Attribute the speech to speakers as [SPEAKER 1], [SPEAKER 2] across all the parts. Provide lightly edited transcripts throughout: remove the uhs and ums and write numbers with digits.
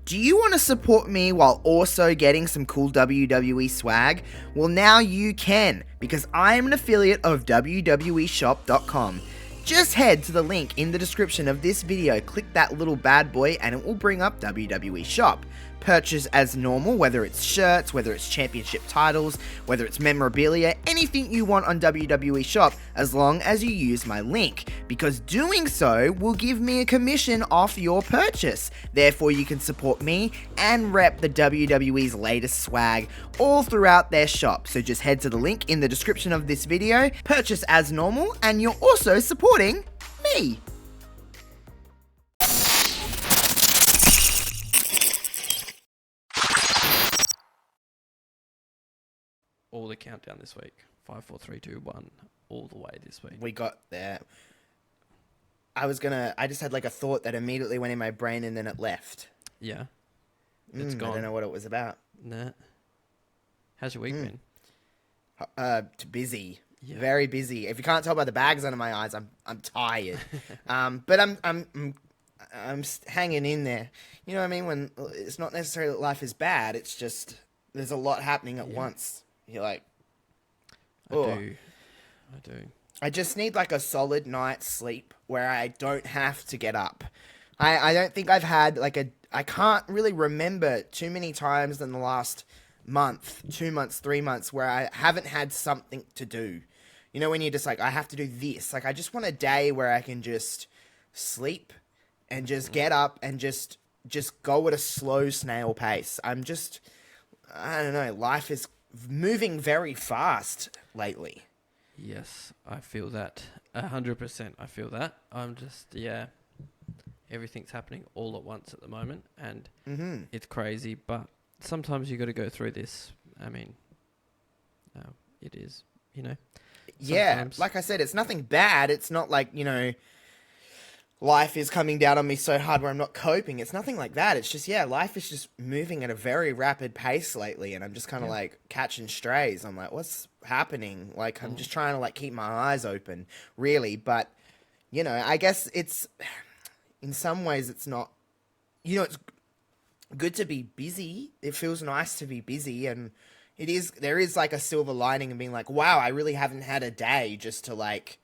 [SPEAKER 1] Do you want to support me while also getting some cool WWE swag? Well, now you can, because I am an affiliate of WWEshop.com. Just head to the link in the description of this video, click that little bad boy, and it will bring up WWE Shop. Purchase as normal, whether it's shirts, whether it's championship titles, whether it's memorabilia, anything you want on WWE Shop, as long as you use my link, because doing so will give me a commission off your purchase. Therefore, you can support me and rep the WWE's latest swag all throughout their shop. So just head to the link in the description of this video, purchase as normal, and you're also supporting me.
[SPEAKER 2] All the countdown this week. 5, 4, 3, 2, 1. All the way this week.
[SPEAKER 1] We got there. I just had like a thought that immediately went in my brain and then it left.
[SPEAKER 2] Yeah. It's gone.
[SPEAKER 1] I don't know what it was about.
[SPEAKER 2] Nah. How's your week been?
[SPEAKER 1] Busy.
[SPEAKER 2] Yeah.
[SPEAKER 1] Very busy. If you can't tell by the bags under my eyes, I'm tired. But I'm hanging in there. You know what I mean? When it's not necessarily that life is bad, it's just there's a lot happening at once. You're like, oh.
[SPEAKER 2] I do.
[SPEAKER 1] I just need like a solid night's sleep where I don't have to get up. I don't think I've had I can't really remember too many times in the last month, 2 months, 3 months where I haven't had something to do. You know, when you're just like, I have to do this. Like, I just want a day where I can just sleep and just get up and just go at a slow snail pace. I don't know, life is moving very fast lately.
[SPEAKER 2] Yes, I feel that. 100% I feel that. I'm just, everything's happening all at once at the moment, and it's crazy, but sometimes you got to go through this. I mean, it is, you know.
[SPEAKER 1] Yeah, like I said, it's nothing bad. It's not like, you know, life is coming down on me so hard where I'm not coping. It's nothing like that. It's just, life is just moving at a very rapid pace lately, and I'm just kind of like catching strays. I'm like, what's happening? Like, I'm just trying to like keep my eyes open, really. But, you know, I guess it's, in some ways it's not, you know, it's good to be busy. It feels nice to be busy, and there is like a silver lining in being like, wow, I really haven't had a day just to like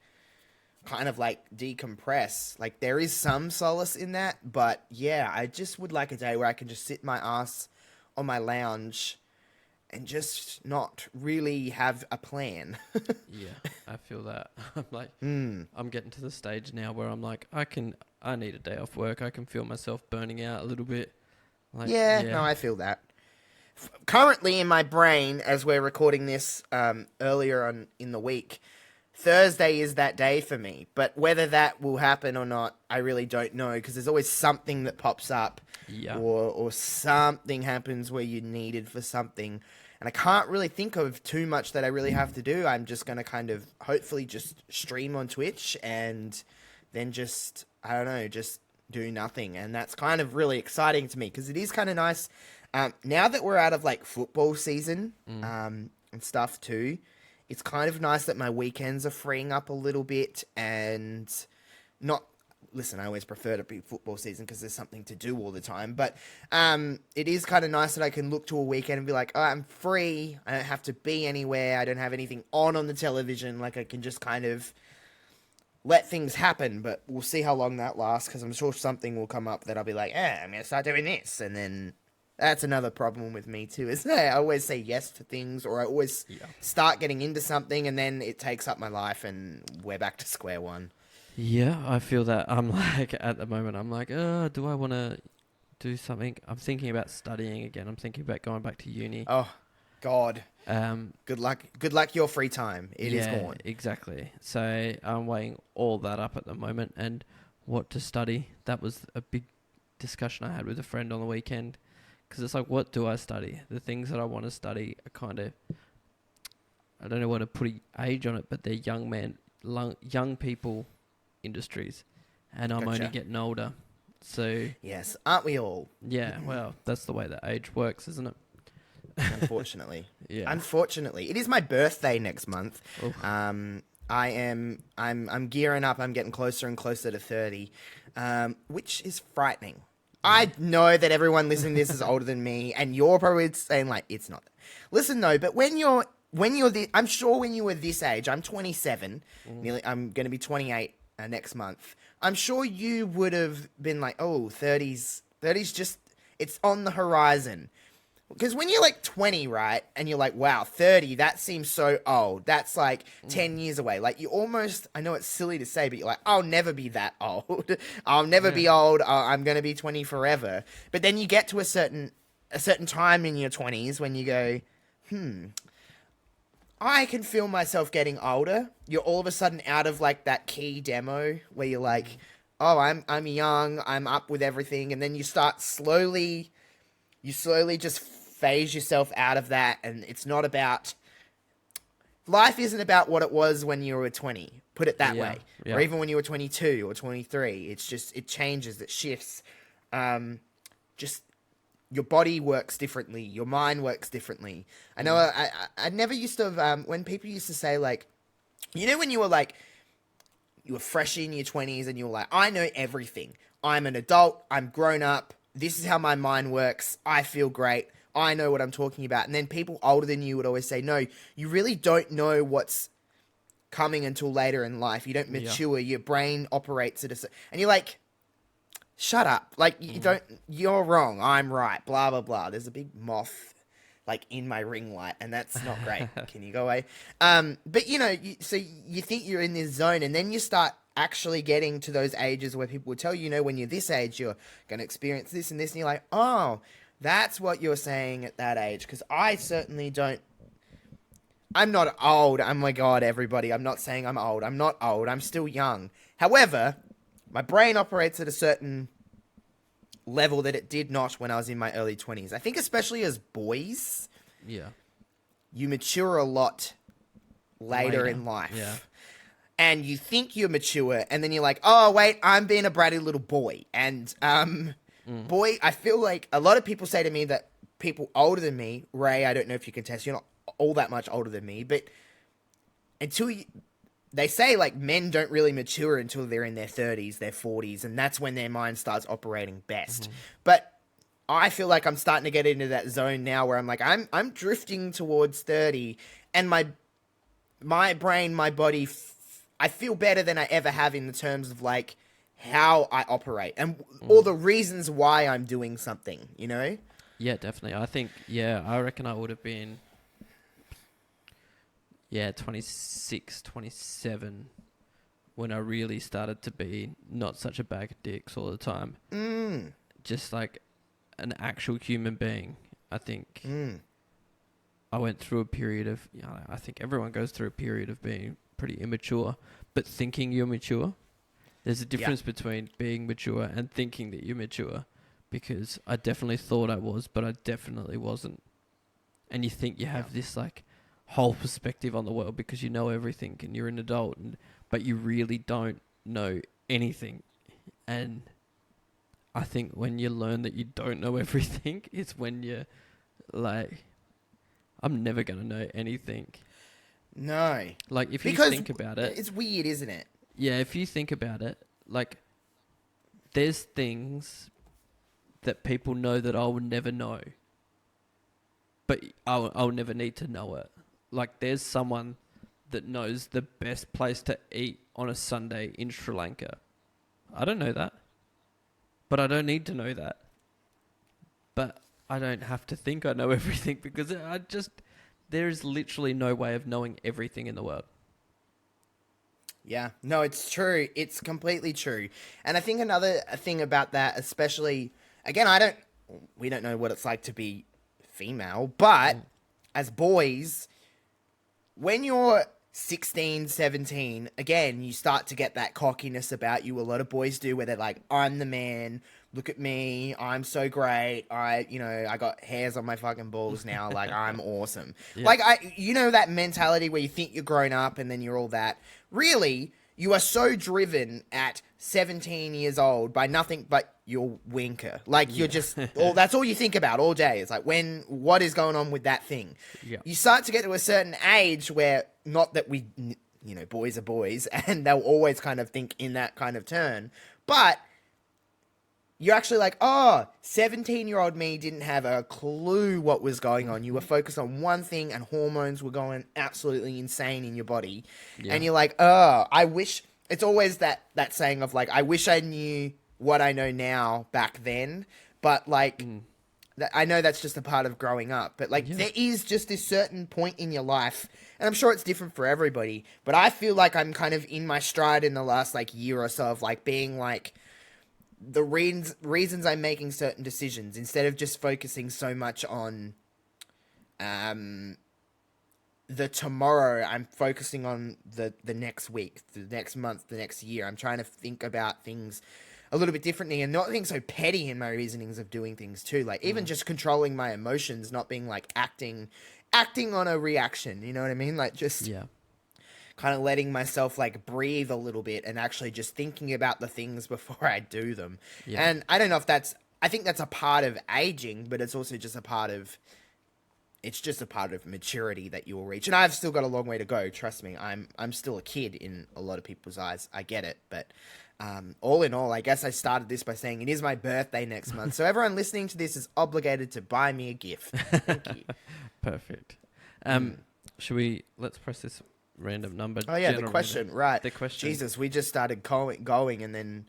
[SPEAKER 1] kind of like decompress. Like, there is some solace in that, but yeah, I just would like a day where I can just sit my ass on my lounge and just not really have a plan.
[SPEAKER 2] Yeah, I feel that. I'm like, I'm getting to the stage now where I'm like, I need a day off work. I can feel myself burning out a little bit. Like,
[SPEAKER 1] no, I feel that. Currently in my brain, as we're recording this earlier on in the week, Thursday is that day for me, but whether that will happen or not, I really don't know, because there's always something that pops up, or something happens where you're needed for something, and I can't really think of too much that I really have to do. I'm just going to kind of hopefully just stream on Twitch and then just, I don't know, just do nothing, and that's kind of really exciting to me, because it is kind of nice, now that we're out of like football season and stuff too. It's kind of nice that my weekends are freeing up a little bit, and listen, I always prefer to be football season because there's something to do all the time, but it is kind of nice that I can look to a weekend and be like, oh, I'm free, I don't have to be anywhere, I don't have anything on the television, like I can just kind of let things happen. But we'll see how long that lasts, because I'm sure something will come up that I'll be like, I'm going to start doing this, and then that's another problem with me too, is I always say yes to things, or I always start getting into something, and then it takes up my life, and we're back to square one.
[SPEAKER 2] Yeah, I feel that. I'm like, at the moment, I'm like, do I want to do something? I'm thinking about studying again. I'm thinking about going back to uni.
[SPEAKER 1] Oh, God. Good luck your free time. It is gone.
[SPEAKER 2] Exactly. So I'm weighing all that up at the moment, and what to study. That was a big discussion I had with a friend on the weekend. Because it's like, what do I study? The things that I want to study are kind of, I don't know what to put age on it, but they're young people industries. And I'm only getting older. So
[SPEAKER 1] yes, aren't we all?
[SPEAKER 2] Yeah, well, that's the way that age works, isn't it?
[SPEAKER 1] Unfortunately.
[SPEAKER 2] Yeah.
[SPEAKER 1] Unfortunately. It is my birthday next month. I'm gearing up. I'm getting closer and closer to 30, which is frightening. I know that everyone listening to this is older than me, and you're probably saying like, it's not. Listen though, but I'm sure when you were this age, I'm 27, nearly, I'm going to be 28 next month. I'm sure you would have been like, oh, 30's just, it's on the horizon. Because when you're like 20, right, and you're like, wow, 30, that seems so old. That's like 10 years away. Like, you almost, I know it's silly to say, but you're like, I'll never be that old. I'll never be old. I'm going to be 20 forever. But then you get to a certain time in your 20s when you go, I can feel myself getting older. You're all of a sudden out of like that key demo where you're like, oh, I'm young, I'm up with everything. And then you start slowly just phase yourself out of that, and it's not about life isn't about what it was when you were 20, put it that way, or even when you were 22 or 23. It's just, it changes, it shifts. Just your body works differently, your mind works differently. I know I never used to have, when people used to say like, you know, when you were like, you were fresh in your 20s and you were like, I know everything, I'm an adult, I'm grown up, this is how my mind works, I feel great, I know what I'm talking about. And then people older than you would always say, no, you really don't know what's coming until later in life. You don't mature, your brain operates at and you're like, shut up. Like, you're wrong, I'm right, blah, blah, blah. There's a big moth, like, in my ring light, and that's not great. Can you go away? But, you know, so you think you're in this zone, and then you start actually getting to those ages where people will tell you, you know, when you're this age, you're going to experience this and this, and you're like, oh, that's what you're saying at that age, because I certainly don't. I'm not old. Oh my God, everybody. I'm not saying I'm old. I'm not old. I'm still young. However, my brain operates at a certain level that it did not when I was in my early 20s. I think especially as boys, you mature a lot later in life. Yeah. And you think you're mature, and then you're like, oh, wait, I'm being a bratty little boy. And, boy, I feel like a lot of people say to me that people older than me, Ray, I don't know if you can test, you're not all that much older than me, but they say, like, men don't really mature until they're in their 30s, their 40s, and that's when their mind starts operating best. But I feel like I'm starting to get into that zone now where I'm like, I'm drifting towards 30, and my brain, my body, I feel better than I ever have in the terms of, like, how I operate and all the reasons why I'm doing something, you know?
[SPEAKER 2] Yeah, definitely. I think, I reckon I would have been, 26, 27 when I really started to be not such a bag of dicks all the time. Just like an actual human being, I think. I went through a period of, I think everyone goes through a period of being pretty immature, but thinking you're mature. There's a difference between being mature and thinking that you're mature, because I definitely thought I was, but I definitely wasn't. And you think you have this like whole perspective on the world because you know everything and you're an adult, but you really don't know anything. And I think when you learn that you don't know everything, it's when you're like, I'm never going to know anything.
[SPEAKER 1] No.
[SPEAKER 2] Like, if you think about it...
[SPEAKER 1] It's weird, isn't it?
[SPEAKER 2] Yeah, if you think about it, like, there's things that people know that I will never know. But I'll never need to know it. Like, there's someone that knows the best place to eat on a Sunday in Sri Lanka. I don't know that. But I don't need to know that. But I don't have to think I know everything, because there is literally no way of knowing everything in the world.
[SPEAKER 1] Yeah, no, it's true. It's completely true. And I think another thing about that, especially, again, we don't know what it's like to be female, but as boys, when you're 16, 17, again, you start to get that cockiness about you. A lot of boys do, where they're like, I'm the man, look at me, I'm so great, I got hairs on my fucking balls now, like, I'm awesome. Yeah. Like, that mentality where you think you're grown up and then you're all that. Really, you are so driven at 17 years old by nothing but your winker. Like, you're just, that's all you think about all day. It's like, what is going on with that thing? Yeah. You start to get to a certain age where, not that we, boys are boys, and they'll always kind of think in that kind of turn, but you're actually like, oh, 17-year-old me didn't have a clue what was going on. You were focused on one thing and hormones were going absolutely insane in your body.
[SPEAKER 2] Yeah.
[SPEAKER 1] And you're like, oh, I wish, it's always that saying of like, I wish I knew what I know now back then. But like, I know that's just a part of growing up, but like there is just this certain point in your life, and I'm sure it's different for everybody, but I feel like I'm kind of in my stride in the last like year or so of like being like, the reasons I'm making certain decisions instead of just focusing so much on the tomorrow. I'm focusing on the next week, the next month, the next year. I'm trying to think about things a little bit differently and not being so petty in my reasonings of doing things too. Like even just controlling my emotions, not being like acting on a reaction. You know what I mean? Like just kind of letting myself like breathe a little bit and actually just thinking about the things before I do them.
[SPEAKER 2] Yeah.
[SPEAKER 1] And I don't know if I think that's a part of aging, but it's also just a part of maturity that you will reach. And I've still got a long way to go. Trust me. I'm still a kid in a lot of people's eyes. I get it. But all in all, I guess I started this by saying it is my birthday next month. So everyone listening to this is obligated to buy me a gift. Thank you.
[SPEAKER 2] Perfect. Let's press this random number.
[SPEAKER 1] Oh yeah, the question, right.
[SPEAKER 2] The question.
[SPEAKER 1] Jesus, we just started going and then...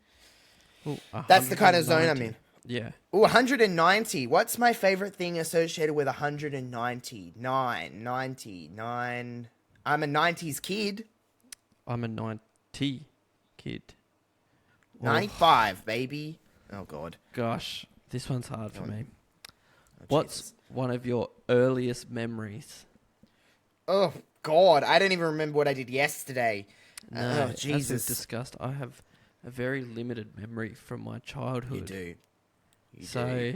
[SPEAKER 2] Ooh,
[SPEAKER 1] that's the kind of zone I'm in.
[SPEAKER 2] Yeah.
[SPEAKER 1] Ooh, 190. What's my favorite thing associated with 190? 99. I'm a 90s kid.
[SPEAKER 2] I'm a 90 kid.
[SPEAKER 1] 95, baby. Oh, God.
[SPEAKER 2] Gosh, this one's hard for me.
[SPEAKER 1] Oh,
[SPEAKER 2] What's
[SPEAKER 1] Jesus.
[SPEAKER 2] one of your earliest memories?
[SPEAKER 1] Oh, God. I don't even remember what I did yesterday.
[SPEAKER 2] No,
[SPEAKER 1] oh,
[SPEAKER 2] as
[SPEAKER 1] Jesus.
[SPEAKER 2] we've discussed, I have a very limited memory from my childhood.
[SPEAKER 1] You do.
[SPEAKER 2] So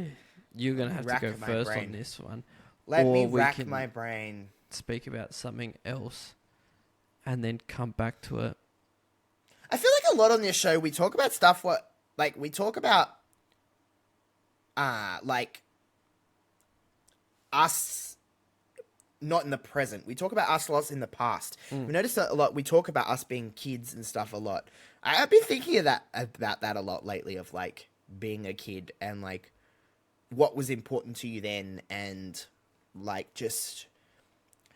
[SPEAKER 2] you're going to have to go
[SPEAKER 1] my
[SPEAKER 2] first
[SPEAKER 1] brain.
[SPEAKER 2] on this one.
[SPEAKER 1] Let
[SPEAKER 2] Or
[SPEAKER 1] me
[SPEAKER 2] we
[SPEAKER 1] rack
[SPEAKER 2] can
[SPEAKER 1] my brain.
[SPEAKER 2] speak about something else and then come back to it.
[SPEAKER 1] I feel like a lot on this show, we talk about stuff we talk about, like, us not in the present. We talk about us lots in the past. We notice that a lot. We talk about us being kids and stuff a lot. I've been thinking about that a lot lately of, like, being a kid and, like, what was important to you then and, like, just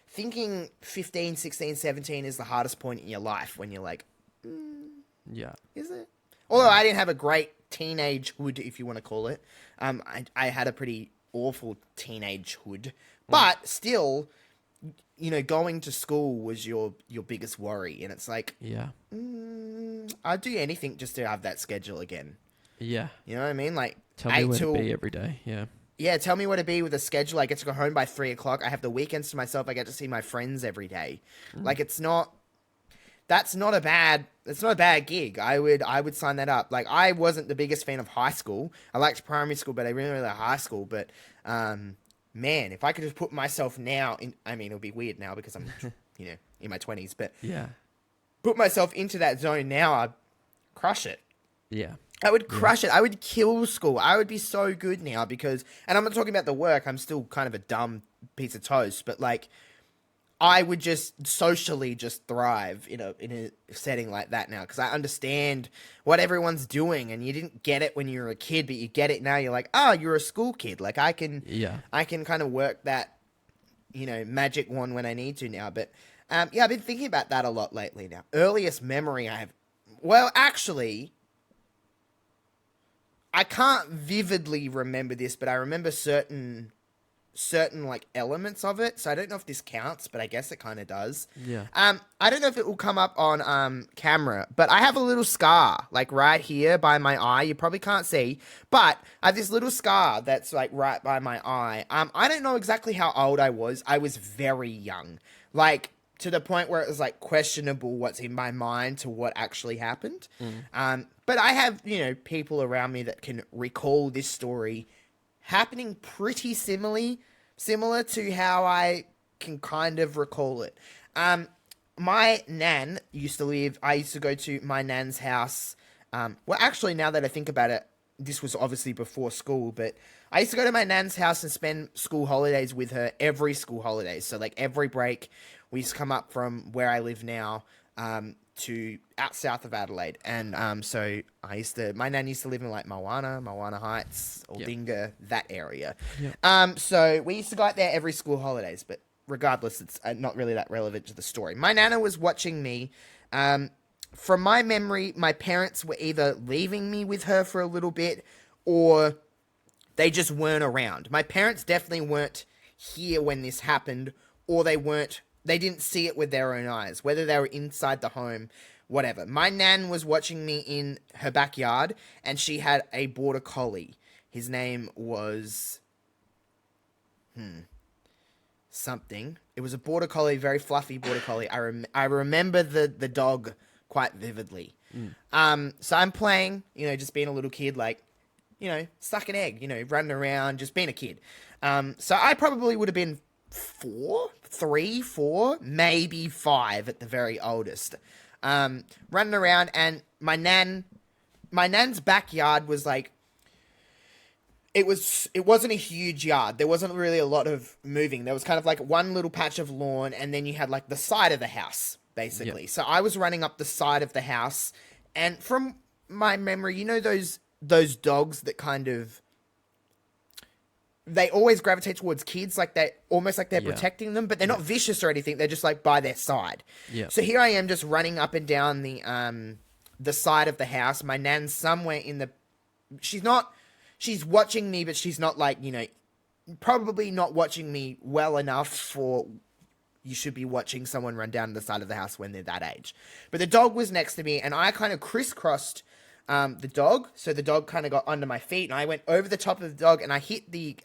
[SPEAKER 1] thinking 15, 16, 17 is the hardest point in your life when you're like,
[SPEAKER 2] Yeah.
[SPEAKER 1] is it? Although I didn't have a great teenagehood, if you want to call it. I had a pretty awful teenagehood. But still, you know, going to school was your biggest worry. And it's like,
[SPEAKER 2] Yeah.
[SPEAKER 1] I'd do anything just to have that schedule again.
[SPEAKER 2] Yeah.
[SPEAKER 1] You know what I mean? Like,
[SPEAKER 2] Tell me where to be every day. Yeah.
[SPEAKER 1] Yeah, tell me where to be with a schedule. I get to go home by 3 o'clock. I have the weekends to myself. I get to see my friends every day. Like, it's not a bad gig. I would sign that up. Like, I wasn't the biggest fan of high school. I liked primary school, but I really liked high school. But, man, if I could just put myself now in, I mean, it'll be weird now because I'm, you know, in my 20s, but
[SPEAKER 2] Yeah.
[SPEAKER 1] put myself into that zone now, I'd crush it.
[SPEAKER 2] Yeah.
[SPEAKER 1] I would crush it. I would kill school. I would be so good now because, and I'm not talking about the work. I'm still kind of a dumb piece of toast, but like, I would just socially just thrive in a setting like that now because I understand what everyone's doing, and you didn't get it when you were a kid, but you get it now. You're like, oh, you're a school kid. Like I can kind of work that, you know, magic wand when I need to now. But yeah, I've been thinking about that a lot lately now. Earliest memory I have, well, actually, I can't vividly remember this, but I remember certain like elements of it. So I don't know if this counts, but I guess it kind of does.
[SPEAKER 2] Yeah.
[SPEAKER 1] I don't know if it will come up on camera, but I have a little scar like right here by my eye. You probably can't see, but I have this little scar that's like right by my eye. I don't know exactly how old I was. I was very young, like to the point where it was like questionable what's in my mind to what actually happened. But I have, you know, people around me that can recall this story happening pretty similar to how I can kind of recall it. My nan used to live, I used to go to my nan's house. Well, actually, now that I think about it, this was obviously before school, but I used to go to my nan's house and spend school holidays with her every school holiday. So like every break, we used to come up from where I live now, to out south of Adelaide, and so my nan used to live in like Moana Heights, Aldinga, that area.
[SPEAKER 2] Yep.
[SPEAKER 1] So we used to go out there every school holidays, but regardless, it's not really that relevant to the story. My nana was watching me. From my memory, my parents were either leaving me with her for a little bit, or they just weren't around. My parents definitely weren't here when this happened, or they didn't see it with their own eyes, whether they were inside the home, whatever. My nan was watching me in her backyard, and she had a border collie. His name was something. It was a border collie, very fluffy border collie. I remember the dog quite vividly. So I'm playing, just being a little kid, like, suck an egg, running around, just being a kid. So I probably would have been 3, 4, maybe 5 at the very oldest. Running around, and my nan's backyard was like, it wasn't a huge yard. There wasn't really a lot of moving. There was kind of like one little patch of lawn, and then you had like the side of the house, basically. Yep. So I was running up the side of the house, and from my memory, those dogs that kind of, they always gravitate towards kids, like they almost like they're protecting them, but they're not vicious or anything. They're just like by their side. Yeah. So here I am, just running up and down the side of the house. My nan's somewhere in the. She's watching me, but she's not like, probably not watching me well enough for. You should be watching someone run down the side of the house when they're that age. But the dog was next to me, and I kind of crisscrossed the dog, so the dog kind of got under my feet, and I went over the top of the dog, and I hit the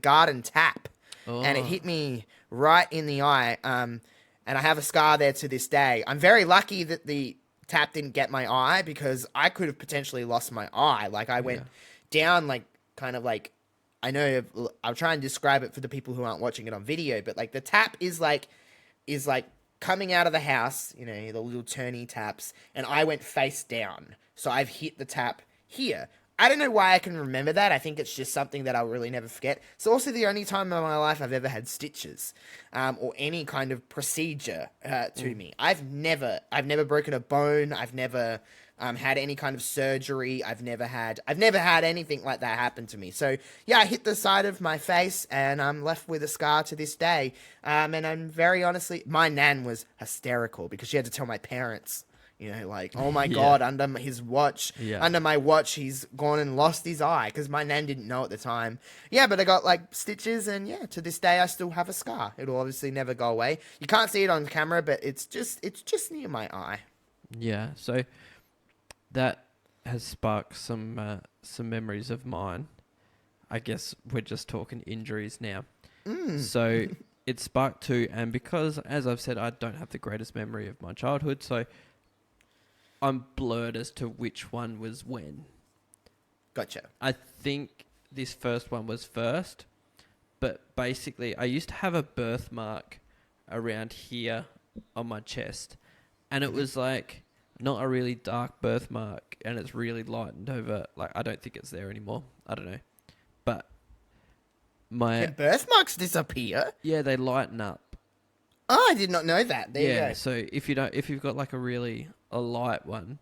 [SPEAKER 1] garden tap, and it hit me right in the eye, and I have a scar there to this day. I'm very lucky that the tap didn't get my eye, because I could have potentially lost my eye. Like, I went down, like, kind of like, I know, I'll try and describe it for the people who aren't watching it on video, but like the tap is like coming out of the house, the little turny taps, and I went face down. So I've hit the tap here. I don't know why I can remember that. I think it's just something that I'll really never forget. It's also the only time in my life I've ever had stitches, or any kind of procedure to me. I've never broken a bone. I've never had any kind of surgery. I've never had anything like that happen to me. So yeah, I hit the side of my face, and I'm left with a scar to this day. And I'm very honestly, my nan was hysterical, because she had to tell my parents. Like, oh my God, under my watch, he's gone and lost his eye, because my nan didn't know at the time. Yeah, but I got like stitches, and to this day I still have a scar. It'll obviously never go away. You can't see it on camera, but it's just near my eye. Yeah,
[SPEAKER 2] so that has sparked some memories of mine. I guess we're just talking injuries now. So it sparked 2, and because, as I've said, I don't have the greatest memory of my childhood, so I'm blurred as to which one was when.
[SPEAKER 1] Gotcha.
[SPEAKER 2] I think this first one was first, but basically I used to have a birthmark around here on my chest, and it was like not a really dark birthmark, and it's really lightened over. Like, I don't think it's there anymore. I don't know. But
[SPEAKER 1] Can birthmarks disappear?
[SPEAKER 2] Yeah, they lighten up.
[SPEAKER 1] Oh, I did not know that. There you go.
[SPEAKER 2] So if you've got like a light one,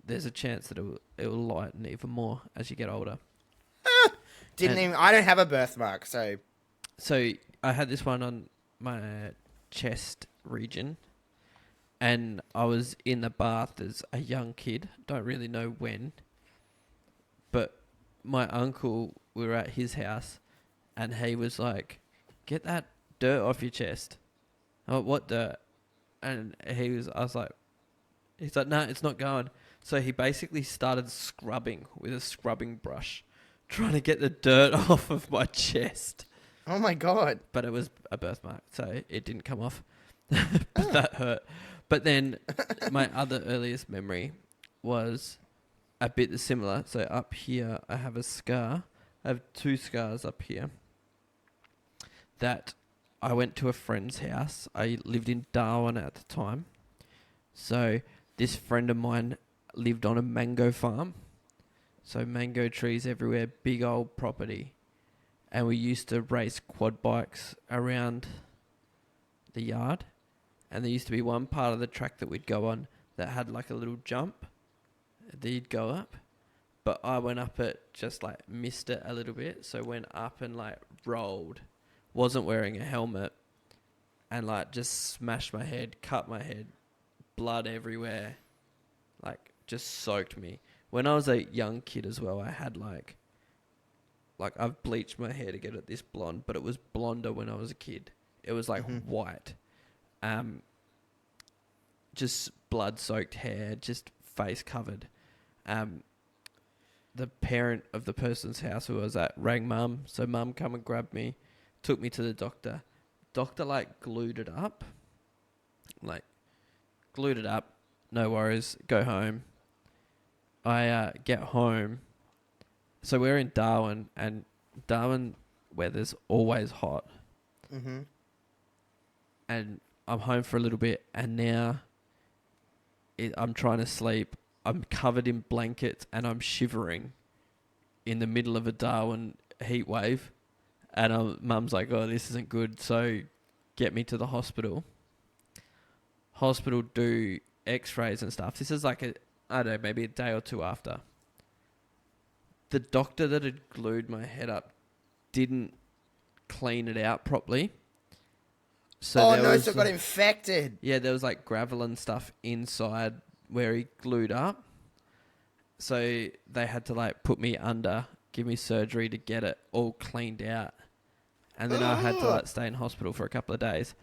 [SPEAKER 2] there's a chance that it will lighten even more as you get older.
[SPEAKER 1] I don't have a birthmark, so.
[SPEAKER 2] So I had this one on my chest region, and I was in the bath as a young kid. Don't really know when, but my uncle, we were at his house, and he was like, "Get that dirt off your chest." Oh, what dirt? And he's like, no, it's not going. So he basically started scrubbing with a scrubbing brush, trying to get the dirt off of my chest.
[SPEAKER 1] Oh my God.
[SPEAKER 2] But it was a birthmark, so it didn't come off. But that hurt. But then my other earliest memory was a bit similar. So up here, I have a scar. I have 2 scars up here that I went to a friend's house. I lived in Darwin at the time. So this friend of mine lived on a mango farm. So mango trees everywhere, big old property. And we used to race quad bikes around the yard. And there used to be one part of the track that we'd go on that had like a little jump that you'd go up. But I went up it, just like missed it a little bit. So went up and like rolled. Wasn't wearing a helmet. And like just smashed my head, cut my head, blood everywhere. Like just soaked me. When I was a young kid as well, I had like I've bleached my hair to get it this blonde, but it was blonder when I was a kid. It was like white. Just blood soaked hair, just face covered. The parent of the person's house who I was at rang mum. So mum come and grabbed me, took me to the doctor. Doctor like glued it up. No worries, go home. I get home. So we're in Darwin, and Darwin weather's always hot.
[SPEAKER 1] Mm-hmm.
[SPEAKER 2] And I'm home for a little bit, and now I'm trying to sleep. I'm covered in blankets, and I'm shivering in the middle of a Darwin heat wave. And mum's like, oh, this isn't good, so get me to the hospital. Hospital do x-rays and stuff. This is like I don't know, maybe a day or two after. The doctor that had glued my head up didn't clean it out properly. So
[SPEAKER 1] So it got infected.
[SPEAKER 2] Yeah, there was like gravel and stuff inside where he glued up. So they had to like put me under, give me surgery to get it all cleaned out. And then I had to like stay in hospital for a couple of days.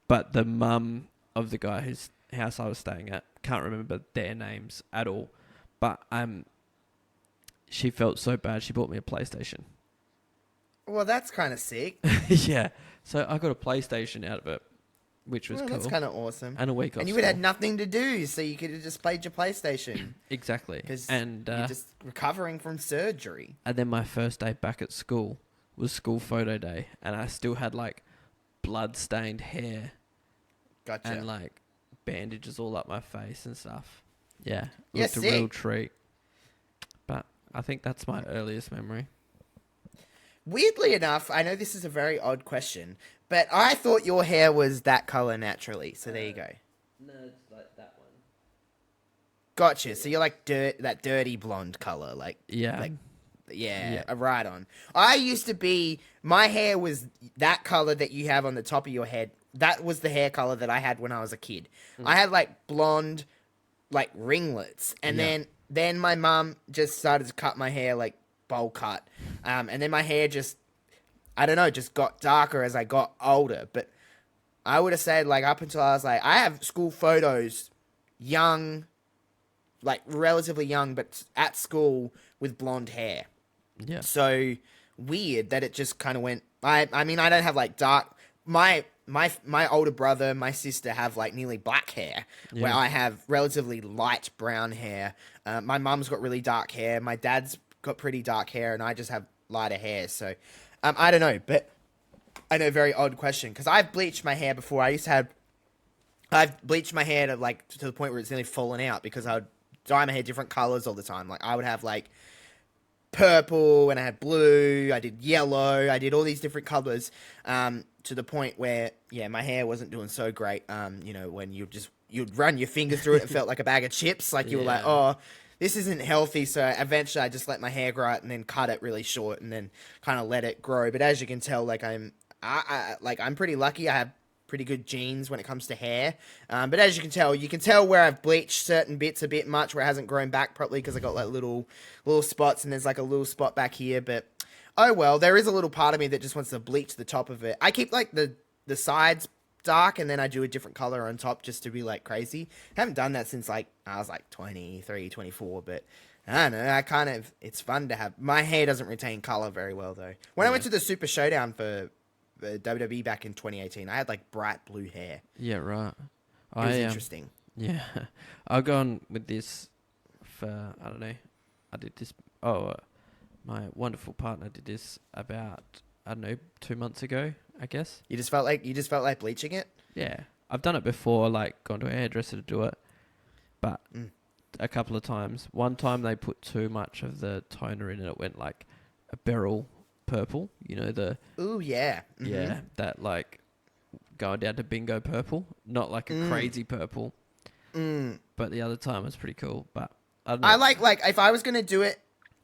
[SPEAKER 2] But the mum of the guy whose house I was staying at, can't remember their names at all. But she felt so bad, she bought me a PlayStation.
[SPEAKER 1] Well, that's kind of sick.
[SPEAKER 2] Yeah. So I got a PlayStation out of it, which was cool.
[SPEAKER 1] That's kind of awesome.
[SPEAKER 2] And a week off.
[SPEAKER 1] And you would have had nothing to do, so you could have just played your PlayStation.
[SPEAKER 2] Exactly.
[SPEAKER 1] Because
[SPEAKER 2] you're
[SPEAKER 1] just recovering from surgery.
[SPEAKER 2] And then my first day back at school was school photo day, and I still had like blood-stained hair.
[SPEAKER 1] Gotcha.
[SPEAKER 2] And like bandages all up my face and stuff. Yeah.
[SPEAKER 1] Yes,
[SPEAKER 2] Looked a real treat. But I think that's my earliest memory.
[SPEAKER 1] Weirdly enough, I know this is a very odd question, but I thought your hair was that color naturally. So there you go.
[SPEAKER 2] No, it's like that one.
[SPEAKER 1] Gotcha. So you're like that dirty blonde color,
[SPEAKER 2] Yeah.
[SPEAKER 1] Right on. I used to be. My hair was that color that you have on the top of your head. That was the hair color that I had when I was a kid. I had like blonde, like ringlets, and then my mum just started to cut my hair like bowl cut. And then my hair just got darker as I got older. But I would have said, like, up until I was like, I have school photos, young, like, relatively young, but at school with blonde hair.
[SPEAKER 2] Yeah.
[SPEAKER 1] So weird that it just kind of went, I mean, I don't have, like, dark, my older brother, my sister have, like, nearly black hair, where I have relatively light brown hair. My mum's got really dark hair. My dad's got pretty dark hair, and I just have lighter hair. So I don't know, but I know, very odd question, because I've bleached my hair before. I've bleached my hair to the point where it's nearly fallen out, because I would dye my hair different colors all the time. Like, I would have like purple, and I had blue, I did yellow, I did all these different colors, to the point where my hair wasn't doing so great. When you'd run your fingers through it, it felt like a bag of chips. Like, you were like, oh, this isn't healthy. So eventually I just let my hair grow out and then cut it really short and then kind of let it grow. But as you can tell, like, I'm pretty lucky. I have pretty good genes when it comes to hair. But as you can tell where I've bleached certain bits a bit much, where it hasn't grown back properly, because I got like little spots, and there's like a little spot back here. But oh well, there is a little part of me that just wants to bleach the top of it. I keep like the sides dark, and then I do a different color on top just to be like crazy. I haven't done that since like I was like 23, 24, but I don't know, it's fun to have. My hair doesn't retain color very well though. When I went to the Super Showdown for the WWE back in 2018, I had like bright blue hair.
[SPEAKER 2] Yeah, right.
[SPEAKER 1] It was interesting.
[SPEAKER 2] Yeah. I've gone with this for, I don't know, I did this, my wonderful partner did this about, I don't know, 2 months ago, I guess.
[SPEAKER 1] You just felt like bleaching it?
[SPEAKER 2] Yeah. I've done it before, like gone to a hairdresser to do it, but a couple of times. One time they put too much of the toner in and it went like a beryl purple,
[SPEAKER 1] Ooh, yeah. Mm-hmm.
[SPEAKER 2] Yeah, that like going down to bingo purple, not like a crazy purple. But the other time was pretty cool. But I don't know.
[SPEAKER 1] I like if I was gonna do it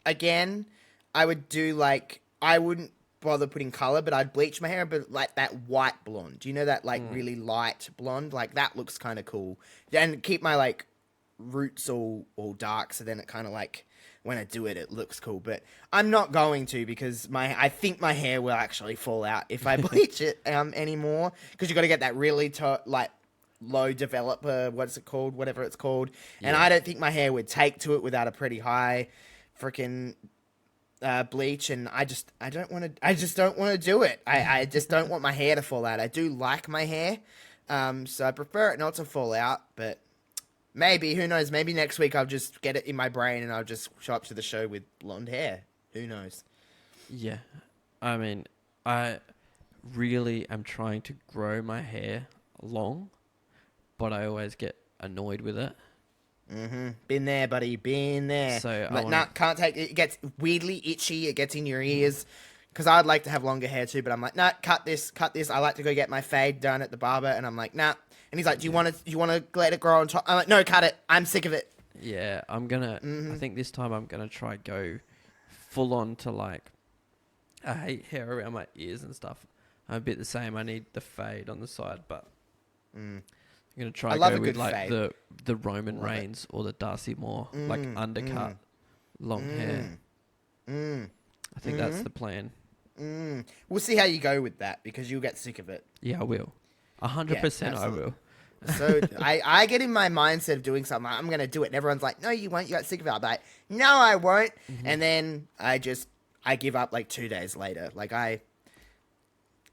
[SPEAKER 1] again, I would do like I wouldn't bother putting color, but I'd bleach my hair, but like that white blonde. You know that like really light blonde, like that looks kind of cool. And keep my like roots all dark, so then it kind of like when I do it, it looks cool. But I'm not going to because I think my hair will actually fall out if I bleach it anymore because you got to get that really like low developer, what's it called, whatever it's called, and I don't think my hair would take to it without a pretty high freaking bleach, and I just don't want to do it. I just don't want my hair to fall out. I do like my hair, so I prefer it not to fall out, but maybe, who knows, maybe next week I'll just get it in my brain and I'll just show up to the show with blonde hair. Who knows?
[SPEAKER 2] Yeah. I mean, I really am trying to grow my hair long, but I always get annoyed with it.
[SPEAKER 1] Been there, buddy. Been there.
[SPEAKER 2] So
[SPEAKER 1] But nah, can't take it. It gets weirdly itchy. It gets in your ears. Because I'd like to have longer hair too, but I'm like, nah, cut this. I like to go get my fade done at the barber, and I'm like, nah. And he's like, do you want to let it grow on top? I'm like, no, cut it. I'm sick of it.
[SPEAKER 2] Yeah, I'm gonna. I think this time I'm gonna try go full on to like. I hate hair around my ears and stuff. I'm a bit the same. I need the fade on the side, but I'm gonna try go with like fade. the Roman Reigns or the Darcy Moore, like undercut long hair. I think that's the plan.
[SPEAKER 1] We'll see how you go with that because you'll get sick of it.
[SPEAKER 2] Yeah, I will. 100% I will.
[SPEAKER 1] So I get in my mindset of doing something. I'm going to do it. And everyone's like, no, you won't. You got sick of it. I'm like, no, I won't. And then I give up like 2 days later. Like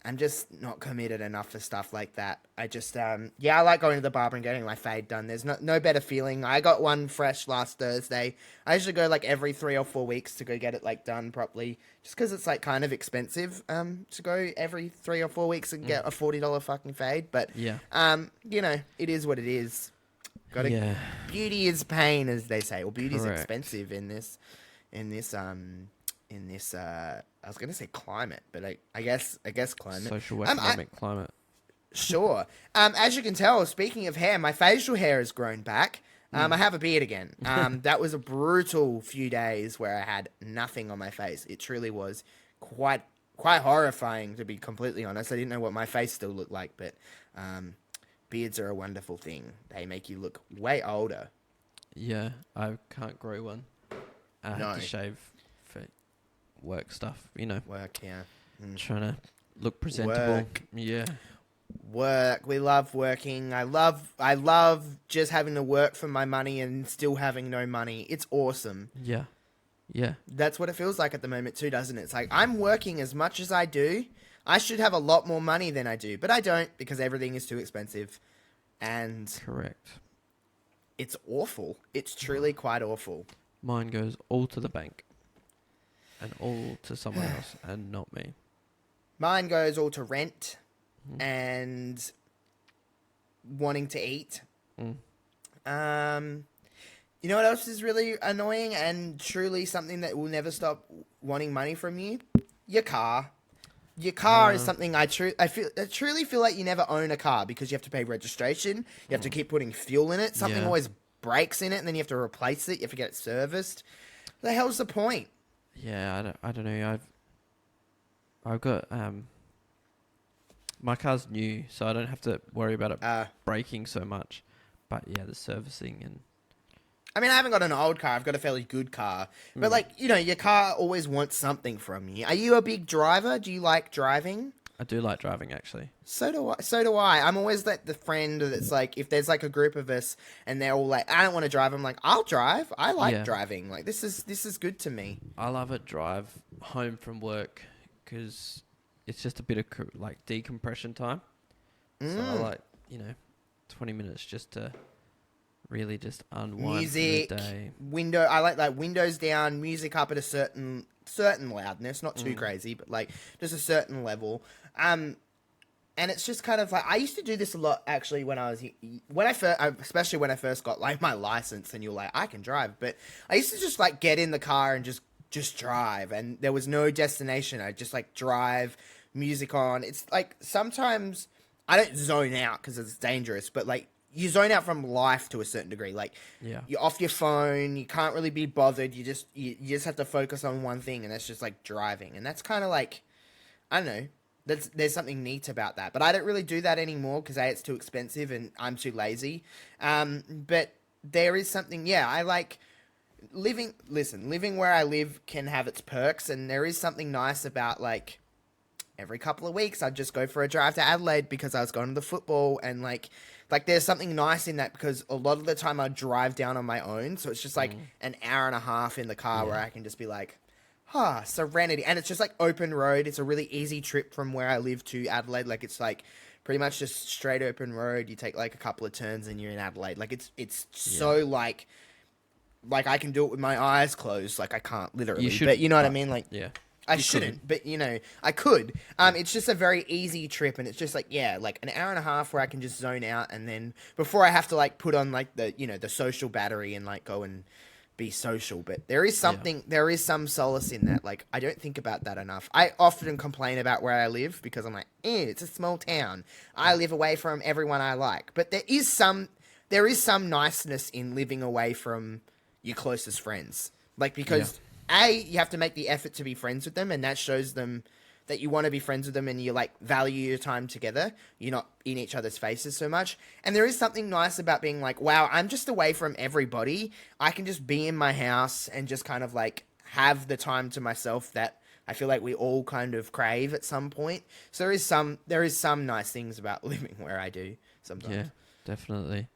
[SPEAKER 1] I'm just not committed enough for stuff like that. I just, I like going to the barber and getting my fade done. There's no better feeling. I got one fresh last Thursday. I usually go like every 3 or 4 weeks to go get it like done properly. Just because it's like kind of expensive to go every 3 or 4 weeks and get a $40 fucking fade. But, it is what it is. Beauty is pain, as they say. Well, beauty is expensive in this I was going to say climate, but I guess climate.
[SPEAKER 2] Social economic climate.
[SPEAKER 1] Sure. As you can tell, speaking of hair, my facial hair has grown back. I have a beard again. That was a brutal few days where I had nothing on my face. It truly was quite horrifying, to be completely honest. I didn't know what my face still looked like, but beards are a wonderful thing. They make you look way older.
[SPEAKER 2] Yeah, I can't grow one. I have to shave for work stuff,
[SPEAKER 1] Work, yeah.
[SPEAKER 2] Trying to look presentable.
[SPEAKER 1] Work.
[SPEAKER 2] Yeah.
[SPEAKER 1] Work. We love working. I love just having to work for my money and still having no money. It's awesome.
[SPEAKER 2] Yeah. Yeah.
[SPEAKER 1] That's what it feels like at the moment too, doesn't it? It's like I'm working as much as I do. I should have a lot more money than I do, but I don't because everything is too expensive. And
[SPEAKER 2] correct.
[SPEAKER 1] It's awful. It's truly quite awful.
[SPEAKER 2] Mine goes all to the bank. And all to someone else, and not me.
[SPEAKER 1] Mine goes all to rent and wanting to eat. You know what else is really annoying and truly something that will never stop wanting money from you? Your car. Your car is something I truly feel like you never own a car because you have to pay registration. You have to keep putting fuel in it. Something always breaks in it, and then you have to replace it. You have to get it serviced. The hell's the point?
[SPEAKER 2] Yeah, I don't know. I've got my car's new, so I don't have to worry about it breaking so much. But yeah, the servicing and.
[SPEAKER 1] I mean, I haven't got an old car. I've got a fairly good car, but your car always wants something from you. Are you a big driver? Do you like driving?
[SPEAKER 2] I do like driving, actually.
[SPEAKER 1] So do I. I'm always like the friend that's like, if there's like a group of us and they're all like, I don't want to drive. I'm like, I'll drive. I like driving. Like this is good to me.
[SPEAKER 2] I love it. Drive home from work because it's just a bit of like decompression time. So I like 20 minutes just to really just unwind
[SPEAKER 1] music,
[SPEAKER 2] from the day.
[SPEAKER 1] I like windows down, music up at a certain loudness, not too crazy, but like just a certain level. And it's just kind of like I used to do this a lot actually especially when I first got like my license, and you're like I can drive, but I used to just like get in the car and just drive, and there was no destination. I just like drive, music on. It's like sometimes I don't zone out because it's dangerous, but like you zone out from life to a certain degree. Like,
[SPEAKER 2] Yeah.
[SPEAKER 1] you're off your phone, you can't really be bothered. You just have to focus on one thing, and that's just like driving. And that's kind of like, I don't know. There's something neat about that, but I don't really do that anymore because it's too expensive and I'm too lazy. But there is something. Yeah, I like living. Listen, living where I live can have its perks, and there is something nice about like every couple of weeks I'd just go for a drive to Adelaide because I was going to the football, and like there's something nice in that because a lot of the time I drive down on my own, so it's just like an hour and a half in the car where I can just be like, serenity. And it's just like open road. It's a really easy trip from where I live to Adelaide. Like it's like pretty much just straight open road. You take like a couple of turns and you're in Adelaide. Like it's so like I can do it with my eyes closed. Like I can't literally, but you know what I mean? Like I shouldn't, but you know, I could. It's just a very easy trip, and it's just like like an hour and a half where I can just zone out, and then before I have to like put on like the social battery and like go and be social. But there is something, there is some solace in that. Like I don't think about that enough. I often complain about where I live because I'm like, it's a small town. I live away from everyone I like. But there is some niceness in living away from your closest friends. Like because you have to make the effort to be friends with them, and that shows them that you want to be friends with them and you like value your time together. You're not in each other's faces so much. And there is something nice about being like, wow, I'm just away from everybody. I can just be in my house and just kind of like have the time to myself that I feel like we all kind of crave at some point. So there is some nice things about living where I do sometimes.
[SPEAKER 2] Yeah, definitely.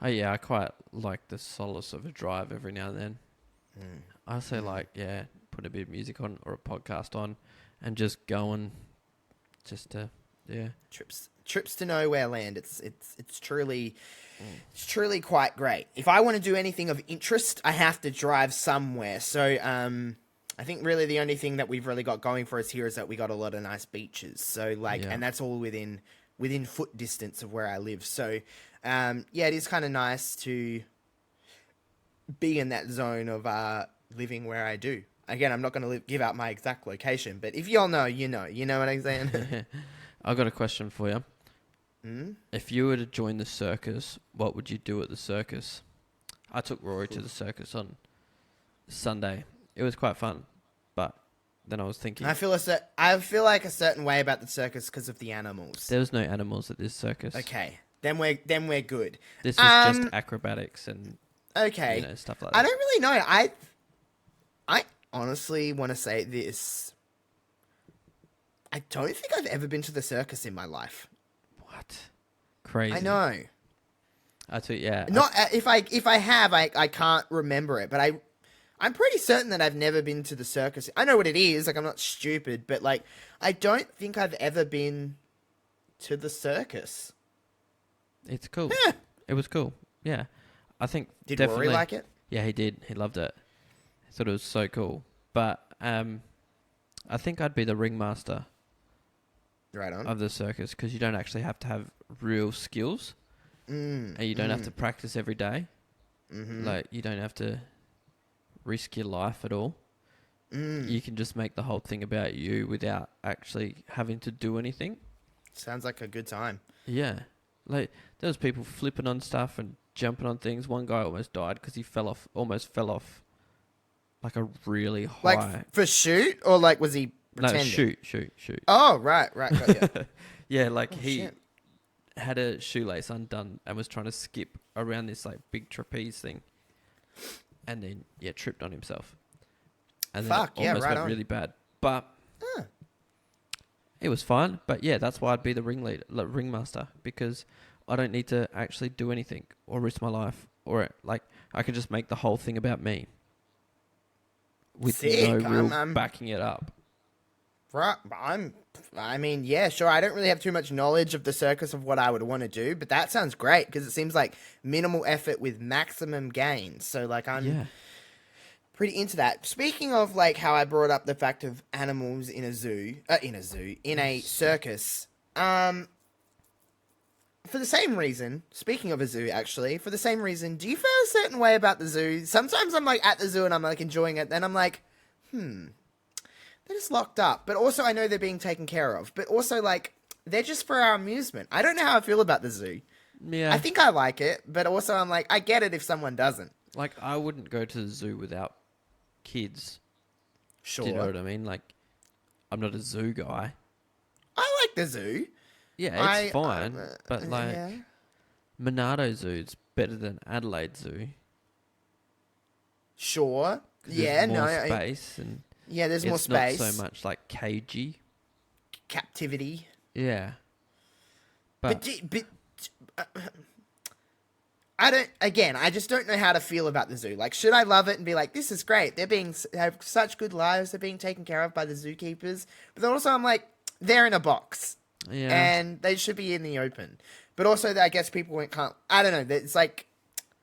[SPEAKER 2] I quite like the solace of a drive every now and then. I say put a bit of music on or a podcast on and just going just to
[SPEAKER 1] trips to nowhere land. It's truly quite great. If I want to do anything of interest, I have to drive somewhere. So I think really the only thing that we've really got going for us here is that we got a lot of nice beaches. So and that's all within foot distance of where I live. So it is kind of nice to be in that zone of living where I do. Again, I'm not going to give out my exact location, but if y'all know, you know. You know what I'm saying?
[SPEAKER 2] I've got a question for you. If you were to join the circus, what would you do at the circus? I took Rory to the circus on Sunday. It was quite fun, but then I was thinking... I feel
[SPEAKER 1] like a certain way about the circus because of the animals.
[SPEAKER 2] There was no animals at this circus.
[SPEAKER 1] Okay, then we're good.
[SPEAKER 2] This was just acrobatics and stuff like that.
[SPEAKER 1] I don't really know. I honestly want to say this. I don't think I've ever been to the circus in my life.
[SPEAKER 2] What? Crazy.
[SPEAKER 1] I know.
[SPEAKER 2] Not
[SPEAKER 1] if I have, I can't remember it, but I'm pretty certain that I've never been to the circus. I know what it is. Like I'm not stupid, but like I don't think I've ever been to the circus.
[SPEAKER 2] It's cool. It was cool. Yeah, I think.
[SPEAKER 1] Did
[SPEAKER 2] definitely,
[SPEAKER 1] Rory like it?
[SPEAKER 2] Yeah, he did. He loved it. He thought it was so cool. But I think I'd be the ringmaster.
[SPEAKER 1] Right on.
[SPEAKER 2] Of the circus, because you don't actually have to have real skills, and you don't have to practice every day. Like you don't have to risk your life at all. You can just make the whole thing about you without actually having to do anything.
[SPEAKER 1] Sounds like a good time.
[SPEAKER 2] Yeah, like there was people flipping on stuff and jumping on things. One guy almost died because he almost fell off like a really high.
[SPEAKER 1] Like for shoot, or like was he pretending?
[SPEAKER 2] No, shoot.
[SPEAKER 1] Oh, right, got you.
[SPEAKER 2] Yeah, like he had a shoelace undone and was trying to skip around this like big trapeze thing, and then tripped on himself. And then it almost went really bad, but it was fine. But that's why I'd be the ringmaster, because I don't need to actually do anything or risk my life, or like I can just make the whole thing about me with no real backing it up.
[SPEAKER 1] Right, I mean, sure. I don't really have too much knowledge of the circus of what I would want to do, but that sounds great because it seems like minimal effort with maximum gain. So, like, I'm pretty into that. Speaking of, like, how I brought up the fact of animals in a circus, for the same reason, speaking of a zoo, actually, for the same reason, do you feel a certain way about the zoo? Sometimes I'm, like, at the zoo and I'm, like, enjoying it, then I'm like, they're just locked up. But also I know they're being taken care of. But also, like, they're just for our amusement. I don't know how I feel about the zoo.
[SPEAKER 2] Yeah.
[SPEAKER 1] I think I like it, but also I'm like, I get it if someone doesn't.
[SPEAKER 2] Like, I wouldn't go to the zoo without kids.
[SPEAKER 1] Sure.
[SPEAKER 2] Do you know what I mean? Like, I'm not a zoo guy.
[SPEAKER 1] I like the zoo.
[SPEAKER 2] Yeah, it's fine. But, like,
[SPEAKER 1] yeah.
[SPEAKER 2] Monado Zoo's better than Adelaide Zoo.
[SPEAKER 1] Sure.
[SPEAKER 2] 'Cause
[SPEAKER 1] Yeah,
[SPEAKER 2] there's
[SPEAKER 1] no.
[SPEAKER 2] more space and
[SPEAKER 1] Yeah, there's more
[SPEAKER 2] it's not
[SPEAKER 1] space.
[SPEAKER 2] so much, like, cagey.
[SPEAKER 1] Captivity.
[SPEAKER 2] Yeah.
[SPEAKER 1] But, uh, I don't. Again, I just don't know how to feel about the zoo. Like, should I love it and be like, "This is great. They're being have such good lives. They're being taken care of by the zookeepers." But then also, I'm like, they're in a box,
[SPEAKER 2] Yeah.
[SPEAKER 1] and they should be in the open. But also, I guess people can't. I don't know. It's like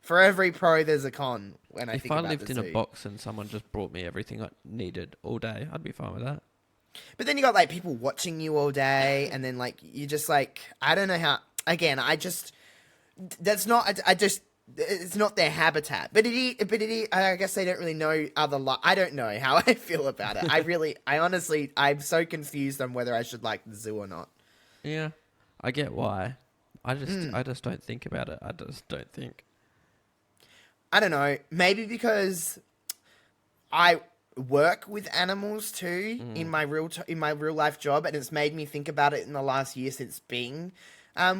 [SPEAKER 1] for every pro, there's a con. When I
[SPEAKER 2] If
[SPEAKER 1] think
[SPEAKER 2] I
[SPEAKER 1] about
[SPEAKER 2] lived
[SPEAKER 1] the
[SPEAKER 2] in a
[SPEAKER 1] zoo.
[SPEAKER 2] box and someone just brought me everything I needed all day, I'd be fine with that.
[SPEAKER 1] But then you got like people watching you all day, and then like you just like I don't know how. Again, I just that's not. I just it's not their habitat. But I guess they don't really know other. I don't know how I feel about it. I honestly, I'm so confused on whether I should like the zoo or not.
[SPEAKER 2] Yeah. I get why. I just don't think about it. I just don't think.
[SPEAKER 1] I don't know. Maybe because I work with animals too in my in my real life job, and it's made me think about it in the last year since being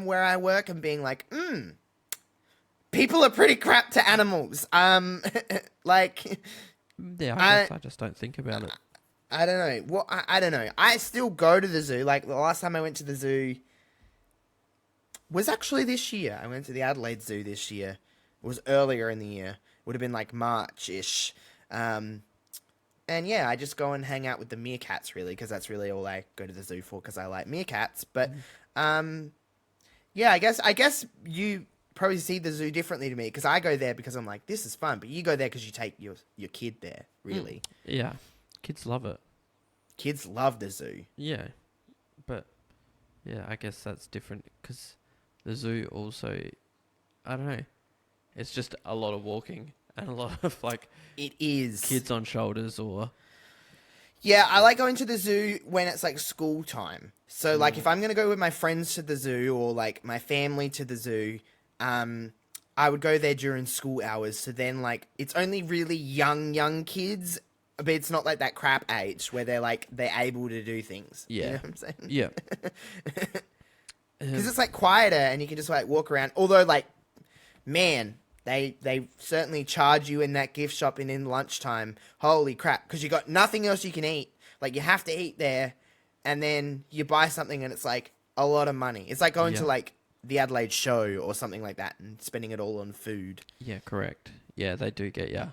[SPEAKER 1] where I work and being like, people are pretty crap to animals. Like,
[SPEAKER 2] Yeah, I guess I just don't think about it.
[SPEAKER 1] I don't know. What I don't know. I still go to the zoo. Like the last time I went to the zoo was actually this year. I went to the Adelaide Zoo this year. It was earlier in the year. Would have been like March-ish. And yeah, I just go and hang out with the meerkats really, because that's really all I go to the zoo for, because I like meerkats. But yeah, I guess you probably see the zoo differently to me, because I go there because I'm like, this is fun. But you go there because you take your kid there, really.
[SPEAKER 2] Yeah. Kids love it.
[SPEAKER 1] Kids love the zoo.
[SPEAKER 2] Yeah. But, yeah, I guess that's different because the zoo also, I don't know, it's just a lot of walking and a lot of, like,
[SPEAKER 1] It is.
[SPEAKER 2] kids on shoulders or...
[SPEAKER 1] Yeah, I like going to the zoo when it's like school time. So like if I'm going to go with my friends to the zoo or like my family to the zoo, I would go there during school hours. So then like it's only really young kids, but it's not like that crap age where they're able to do things.
[SPEAKER 2] Yeah.
[SPEAKER 1] You know what I'm saying?
[SPEAKER 2] Yeah.
[SPEAKER 1] Because it's like quieter and you can just like walk around. Although like, man, they certainly charge you in that gift shop and in lunchtime. Holy crap. Because you got nothing else you can eat. Like you have to eat there and then you buy something and it's like a lot of money. It's like going to like the Adelaide show or something like that and spending it all on food.
[SPEAKER 2] Yeah, correct. Yeah, they do get ya.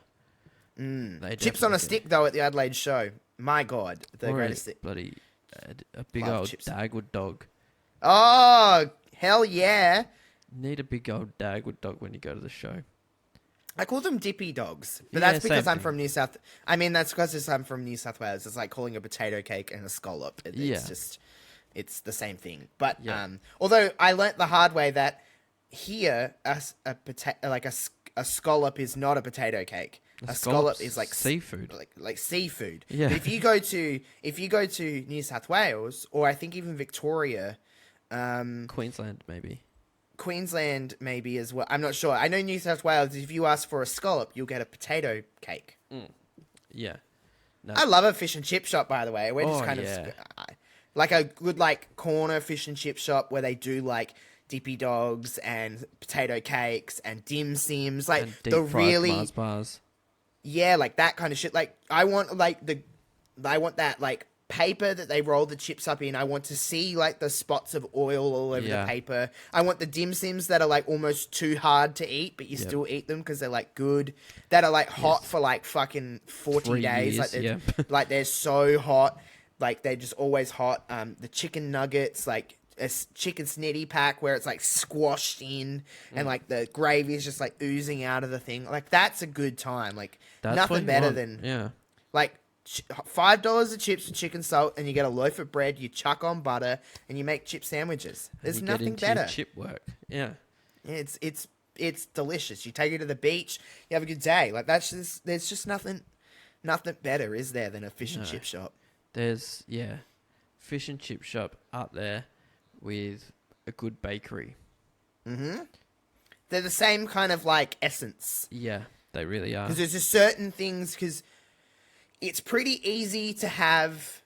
[SPEAKER 1] Chips on a stick though at the Adelaide show. My God. The
[SPEAKER 2] Or
[SPEAKER 1] greatest thing.
[SPEAKER 2] bloody a big
[SPEAKER 1] Love
[SPEAKER 2] old
[SPEAKER 1] chips.
[SPEAKER 2] Dagwood dog.
[SPEAKER 1] Oh, hell yeah.
[SPEAKER 2] Need a big old Dagwood dog when you go to the show.
[SPEAKER 1] I call them dippy dogs, but
[SPEAKER 2] Yeah,
[SPEAKER 1] that's because
[SPEAKER 2] same
[SPEAKER 1] I'm
[SPEAKER 2] thing.
[SPEAKER 1] from New South. I mean, that's because I'm from New South Wales. It's like calling a potato cake and a scallop. It's the same thing. But although I learnt the hard way that here a scallop is not a potato cake. A scallop is like
[SPEAKER 2] seafood.
[SPEAKER 1] like seafood.
[SPEAKER 2] Yeah.
[SPEAKER 1] But if you go to New South Wales or I think even Victoria,
[SPEAKER 2] Queensland, maybe.
[SPEAKER 1] Queensland maybe as well. I'm not sure. I know New South Wales, if you ask for a scallop, you'll get a potato cake.
[SPEAKER 2] Yeah. No.
[SPEAKER 1] I love a fish and chip shop, by the way. We're just
[SPEAKER 2] Oh,
[SPEAKER 1] kind
[SPEAKER 2] yeah.
[SPEAKER 1] of like a good like corner fish and chip shop where they do like dippy dogs and potato cakes and dim sims, like
[SPEAKER 2] And deep
[SPEAKER 1] the
[SPEAKER 2] fried
[SPEAKER 1] really
[SPEAKER 2] Mars bars.
[SPEAKER 1] yeah, like that kind of shit. Like I want that like paper that they roll the chips up in. I want to see like the spots of oil all over the paper. I want the dim sims that are like almost too hard to eat, but you still eat them because they're like good. That are like hot for like fucking 40
[SPEAKER 2] 3
[SPEAKER 1] days.
[SPEAKER 2] years,
[SPEAKER 1] Like they're, like they're so hot. Like they're just always hot. The chicken nuggets, like a chicken snitty pack where it's like squashed in and like the gravy is just like oozing out of the thing. Like that's a good time. Like
[SPEAKER 2] That's
[SPEAKER 1] nothing
[SPEAKER 2] what you
[SPEAKER 1] better
[SPEAKER 2] want.
[SPEAKER 1] than like $5 of chips with chicken salt, and you get a loaf of bread. You chuck on butter, and you make chip sandwiches. There's nothing better.
[SPEAKER 2] Chip work. Yeah.
[SPEAKER 1] It's delicious. You take it to the beach. You have a good day. Like there's just nothing better, is there, than a fish and chip shop?
[SPEAKER 2] There's fish and chip shop up there with a good bakery.
[SPEAKER 1] They're the same kind of like essence.
[SPEAKER 2] Yeah, they really are.
[SPEAKER 1] Because there's just certain things, because it's pretty easy to have,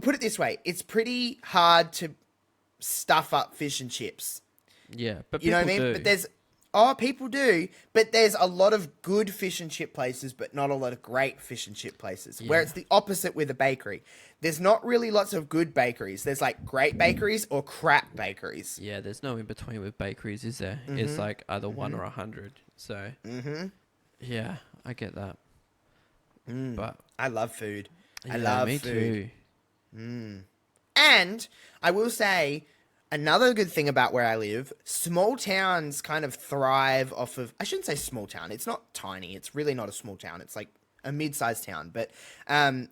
[SPEAKER 1] put it this way, it's pretty hard to stuff up fish and chips.
[SPEAKER 2] Yeah, but
[SPEAKER 1] You know what I
[SPEAKER 2] people
[SPEAKER 1] mean?
[SPEAKER 2] do.
[SPEAKER 1] But people do, but there's a lot of good fish and chip places, but not a lot of great fish and chip places. Where
[SPEAKER 2] Yeah.
[SPEAKER 1] it's the opposite with a bakery. There's not really lots of good bakeries. There's like great bakeries or crap bakeries.
[SPEAKER 2] Yeah, there's no in between with bakeries, is there? It's like either 1 or 100. So, yeah, I get that. But
[SPEAKER 1] I love food. I
[SPEAKER 2] yeah,
[SPEAKER 1] love
[SPEAKER 2] me
[SPEAKER 1] food.
[SPEAKER 2] too.
[SPEAKER 1] And I will say another good thing about where I live, small towns kind of thrive off of, I shouldn't say small town. It's not tiny. It's really not a small town. It's like a mid-sized town, but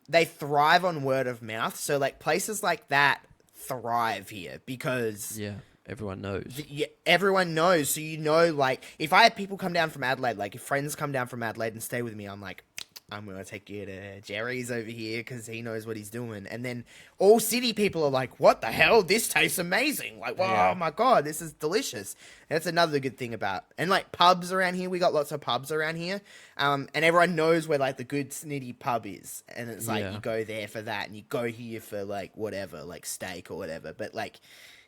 [SPEAKER 1] they thrive on word of mouth. So like places like that thrive here because
[SPEAKER 2] Yeah, everyone knows.
[SPEAKER 1] everyone knows. So you know, like if I have people come down from Adelaide, like if friends come down from Adelaide and stay with me, I'm like, I'm going to take you to Jerry's over here because he knows what he's doing. And then all city people are like, what the hell? This tastes amazing. Like, wow,
[SPEAKER 2] Yeah.
[SPEAKER 1] oh my God, this is delicious. And that's another good thing about, and like pubs around here. We got lots of pubs around here. And everyone knows where like the good snitty pub is. And it's like,
[SPEAKER 2] Yeah.
[SPEAKER 1] you go there for that and you go here for like whatever, like steak or whatever. But like,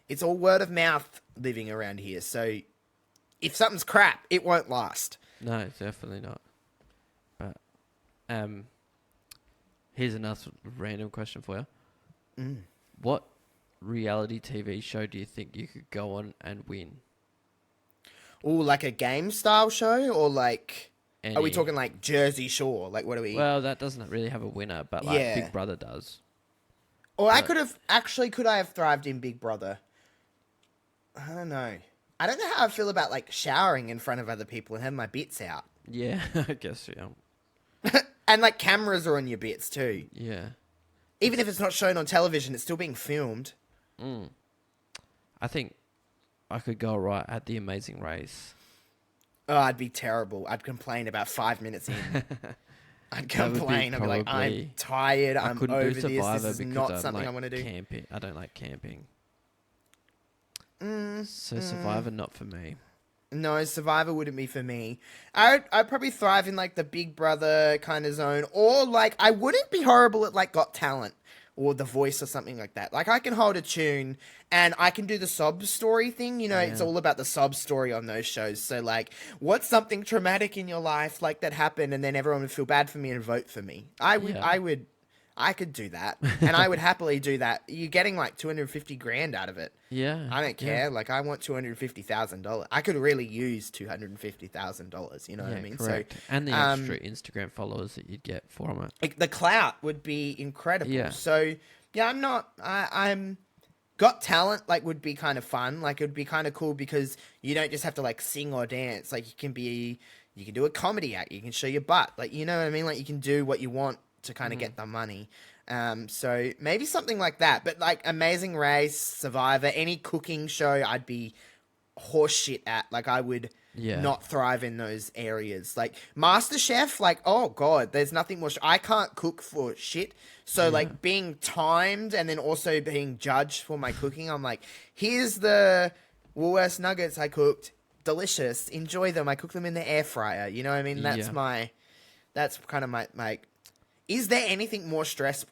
[SPEAKER 1] it's all word of mouth living around here. So if something's crap, it won't last.
[SPEAKER 2] No, definitely not. But here's another random question for you. What reality TV show do you think you could go on and win?
[SPEAKER 1] Oh, like a game style show, or like, are we
[SPEAKER 2] Any-
[SPEAKER 1] talking like Jersey Shore? Like, what are we?
[SPEAKER 2] Well, that doesn't really have a winner, but like
[SPEAKER 1] Yeah.
[SPEAKER 2] Big Brother does.
[SPEAKER 1] Or I could have could I have thrived in Big Brother? I don't know. I don't know how I feel about like showering in front of other people and having my bits out,
[SPEAKER 2] Yeah, I guess, yeah.
[SPEAKER 1] and like cameras are on your bits too.
[SPEAKER 2] Yeah.
[SPEAKER 1] Even if it's not shown on television, it's still being filmed.
[SPEAKER 2] I think I could go right at The Amazing Race.
[SPEAKER 1] Oh, I'd be terrible. I'd complain about 5 minutes in. I'd
[SPEAKER 2] That would be
[SPEAKER 1] complain. I'd be like, I'm
[SPEAKER 2] probably-
[SPEAKER 1] tired.
[SPEAKER 2] I
[SPEAKER 1] I'm
[SPEAKER 2] couldn't
[SPEAKER 1] over
[SPEAKER 2] do
[SPEAKER 1] this.
[SPEAKER 2] Survivor
[SPEAKER 1] This is
[SPEAKER 2] because
[SPEAKER 1] not
[SPEAKER 2] I'm
[SPEAKER 1] something
[SPEAKER 2] like
[SPEAKER 1] I want to do.
[SPEAKER 2] camping. I don't like camping. So Survivor, not for me.
[SPEAKER 1] No, Survivor wouldn't be for me. I'd probably thrive in like the Big Brother kind of zone, or like I wouldn't be horrible at like Got Talent or The Voice or something like that. Like I can hold a tune and I can do the sob story thing. You know, it's
[SPEAKER 2] Yeah.
[SPEAKER 1] all about the sob story on those shows. So like, what's something traumatic in your life like that happened, and then everyone would feel bad for me and vote for me.
[SPEAKER 2] Yeah.
[SPEAKER 1] I could do that, and I would happily do that. You're getting like 250 grand out of it.
[SPEAKER 2] Yeah.
[SPEAKER 1] I don't care. Like, I want $250,000. I could really use $250,000. You know what I mean?
[SPEAKER 2] Correct. And the extra Instagram followers that you'd get from it.
[SPEAKER 1] Like, the clout would be incredible.
[SPEAKER 2] Yeah.
[SPEAKER 1] So, yeah, I'm Got Talent, like, would be kind of fun. Like, it would be kind of cool because you don't just have to, like, sing or dance. Like, you can do a comedy act. You can show your butt. Like, you know what I mean? Like, you can do what you want to kind of get the money. So maybe something like that. But like Amazing Race, Survivor, any cooking show, I'd be horseshit at. Like I would
[SPEAKER 2] Yeah.
[SPEAKER 1] not thrive in those areas. Like MasterChef, like oh god, there's nothing more. I can't cook for shit. So like being timed and then also being judged for my cooking, I'm like, here's the Woolworths nuggets I cooked. Delicious. Enjoy them. I cook them in the air fryer. You know what I mean?
[SPEAKER 2] Yeah.
[SPEAKER 1] That's kind of my. Is there anything more stress?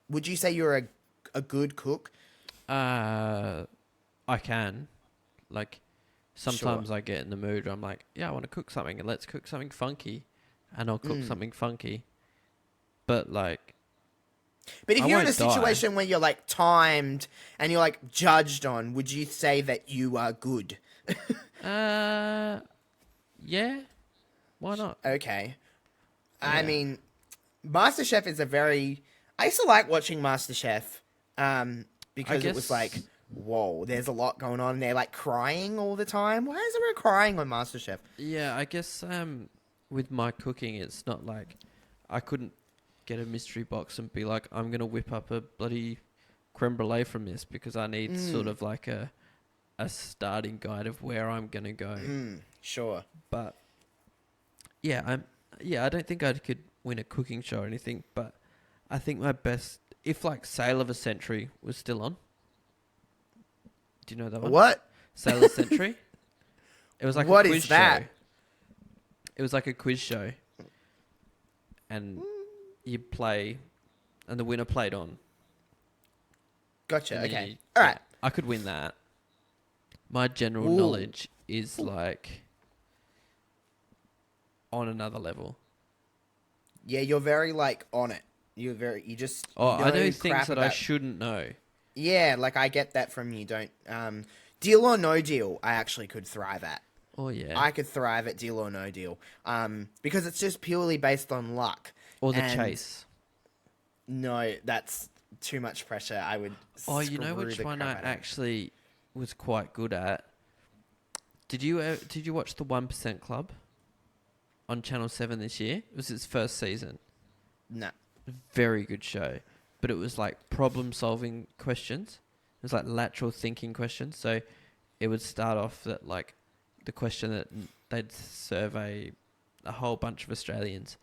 [SPEAKER 1] Would you say you're a good cook?
[SPEAKER 2] I can. Like, sometimes I get in the mood where I'm like, yeah, I want to cook something, and let's cook something funky. And I'll cook something funky. But, like...
[SPEAKER 1] But if
[SPEAKER 2] I
[SPEAKER 1] you're in a
[SPEAKER 2] won't die.
[SPEAKER 1] situation where you're, like, timed and you're, like, judged on, would you say that you are good?
[SPEAKER 2] Yeah. Why not?
[SPEAKER 1] Okay. I
[SPEAKER 2] Yeah.
[SPEAKER 1] mean, MasterChef is a very... I used to like watching MasterChef because it was
[SPEAKER 2] guess-
[SPEAKER 1] like, whoa, there's a lot going on. They're, like, crying all the time. Why is everyone crying on MasterChef?
[SPEAKER 2] Yeah, I guess with my cooking, it's not like I couldn't get a mystery box and be like, I'm going to whip up a bloody creme brulee from this because I need sort of like a starting guide of where I'm going to go.
[SPEAKER 1] Sure.
[SPEAKER 2] But yeah, I don't think I could win a cooking show or anything, but I think my best, if like Sale of a Century was still on. Do you know that one?
[SPEAKER 1] What?
[SPEAKER 2] Sale of a Century? It was like
[SPEAKER 1] What
[SPEAKER 2] a quiz
[SPEAKER 1] is that?
[SPEAKER 2] show. It was like a quiz show, and you play, and the winner played on.
[SPEAKER 1] Gotcha.
[SPEAKER 2] And then
[SPEAKER 1] Okay.
[SPEAKER 2] you-
[SPEAKER 1] All
[SPEAKER 2] yeah,
[SPEAKER 1] right.
[SPEAKER 2] I could win that. My general
[SPEAKER 1] Ooh.
[SPEAKER 2] knowledge is like on another level.
[SPEAKER 1] Yeah, you're very like on it. You just
[SPEAKER 2] Oh, I know
[SPEAKER 1] crap
[SPEAKER 2] things that I
[SPEAKER 1] about-
[SPEAKER 2] shouldn't know.
[SPEAKER 1] Yeah, like I get that from you. Don't deal or no deal. I actually could thrive at.
[SPEAKER 2] Oh yeah.
[SPEAKER 1] I could thrive at deal or no deal. Because it's just purely based on luck.
[SPEAKER 2] Or the
[SPEAKER 1] And
[SPEAKER 2] chase.
[SPEAKER 1] No, that's too much pressure. I would.
[SPEAKER 2] Oh, you know
[SPEAKER 1] screw
[SPEAKER 2] which
[SPEAKER 1] the
[SPEAKER 2] one I
[SPEAKER 1] crap out of it.
[SPEAKER 2] actually was quite good at? Did you watch the 1% Club on Channel 7 this year? It was its first season.
[SPEAKER 1] No.
[SPEAKER 2] Very good show. But it was like problem solving questions. It was like lateral thinking questions. So it would start off that like the question that they'd survey a whole bunch of Australians,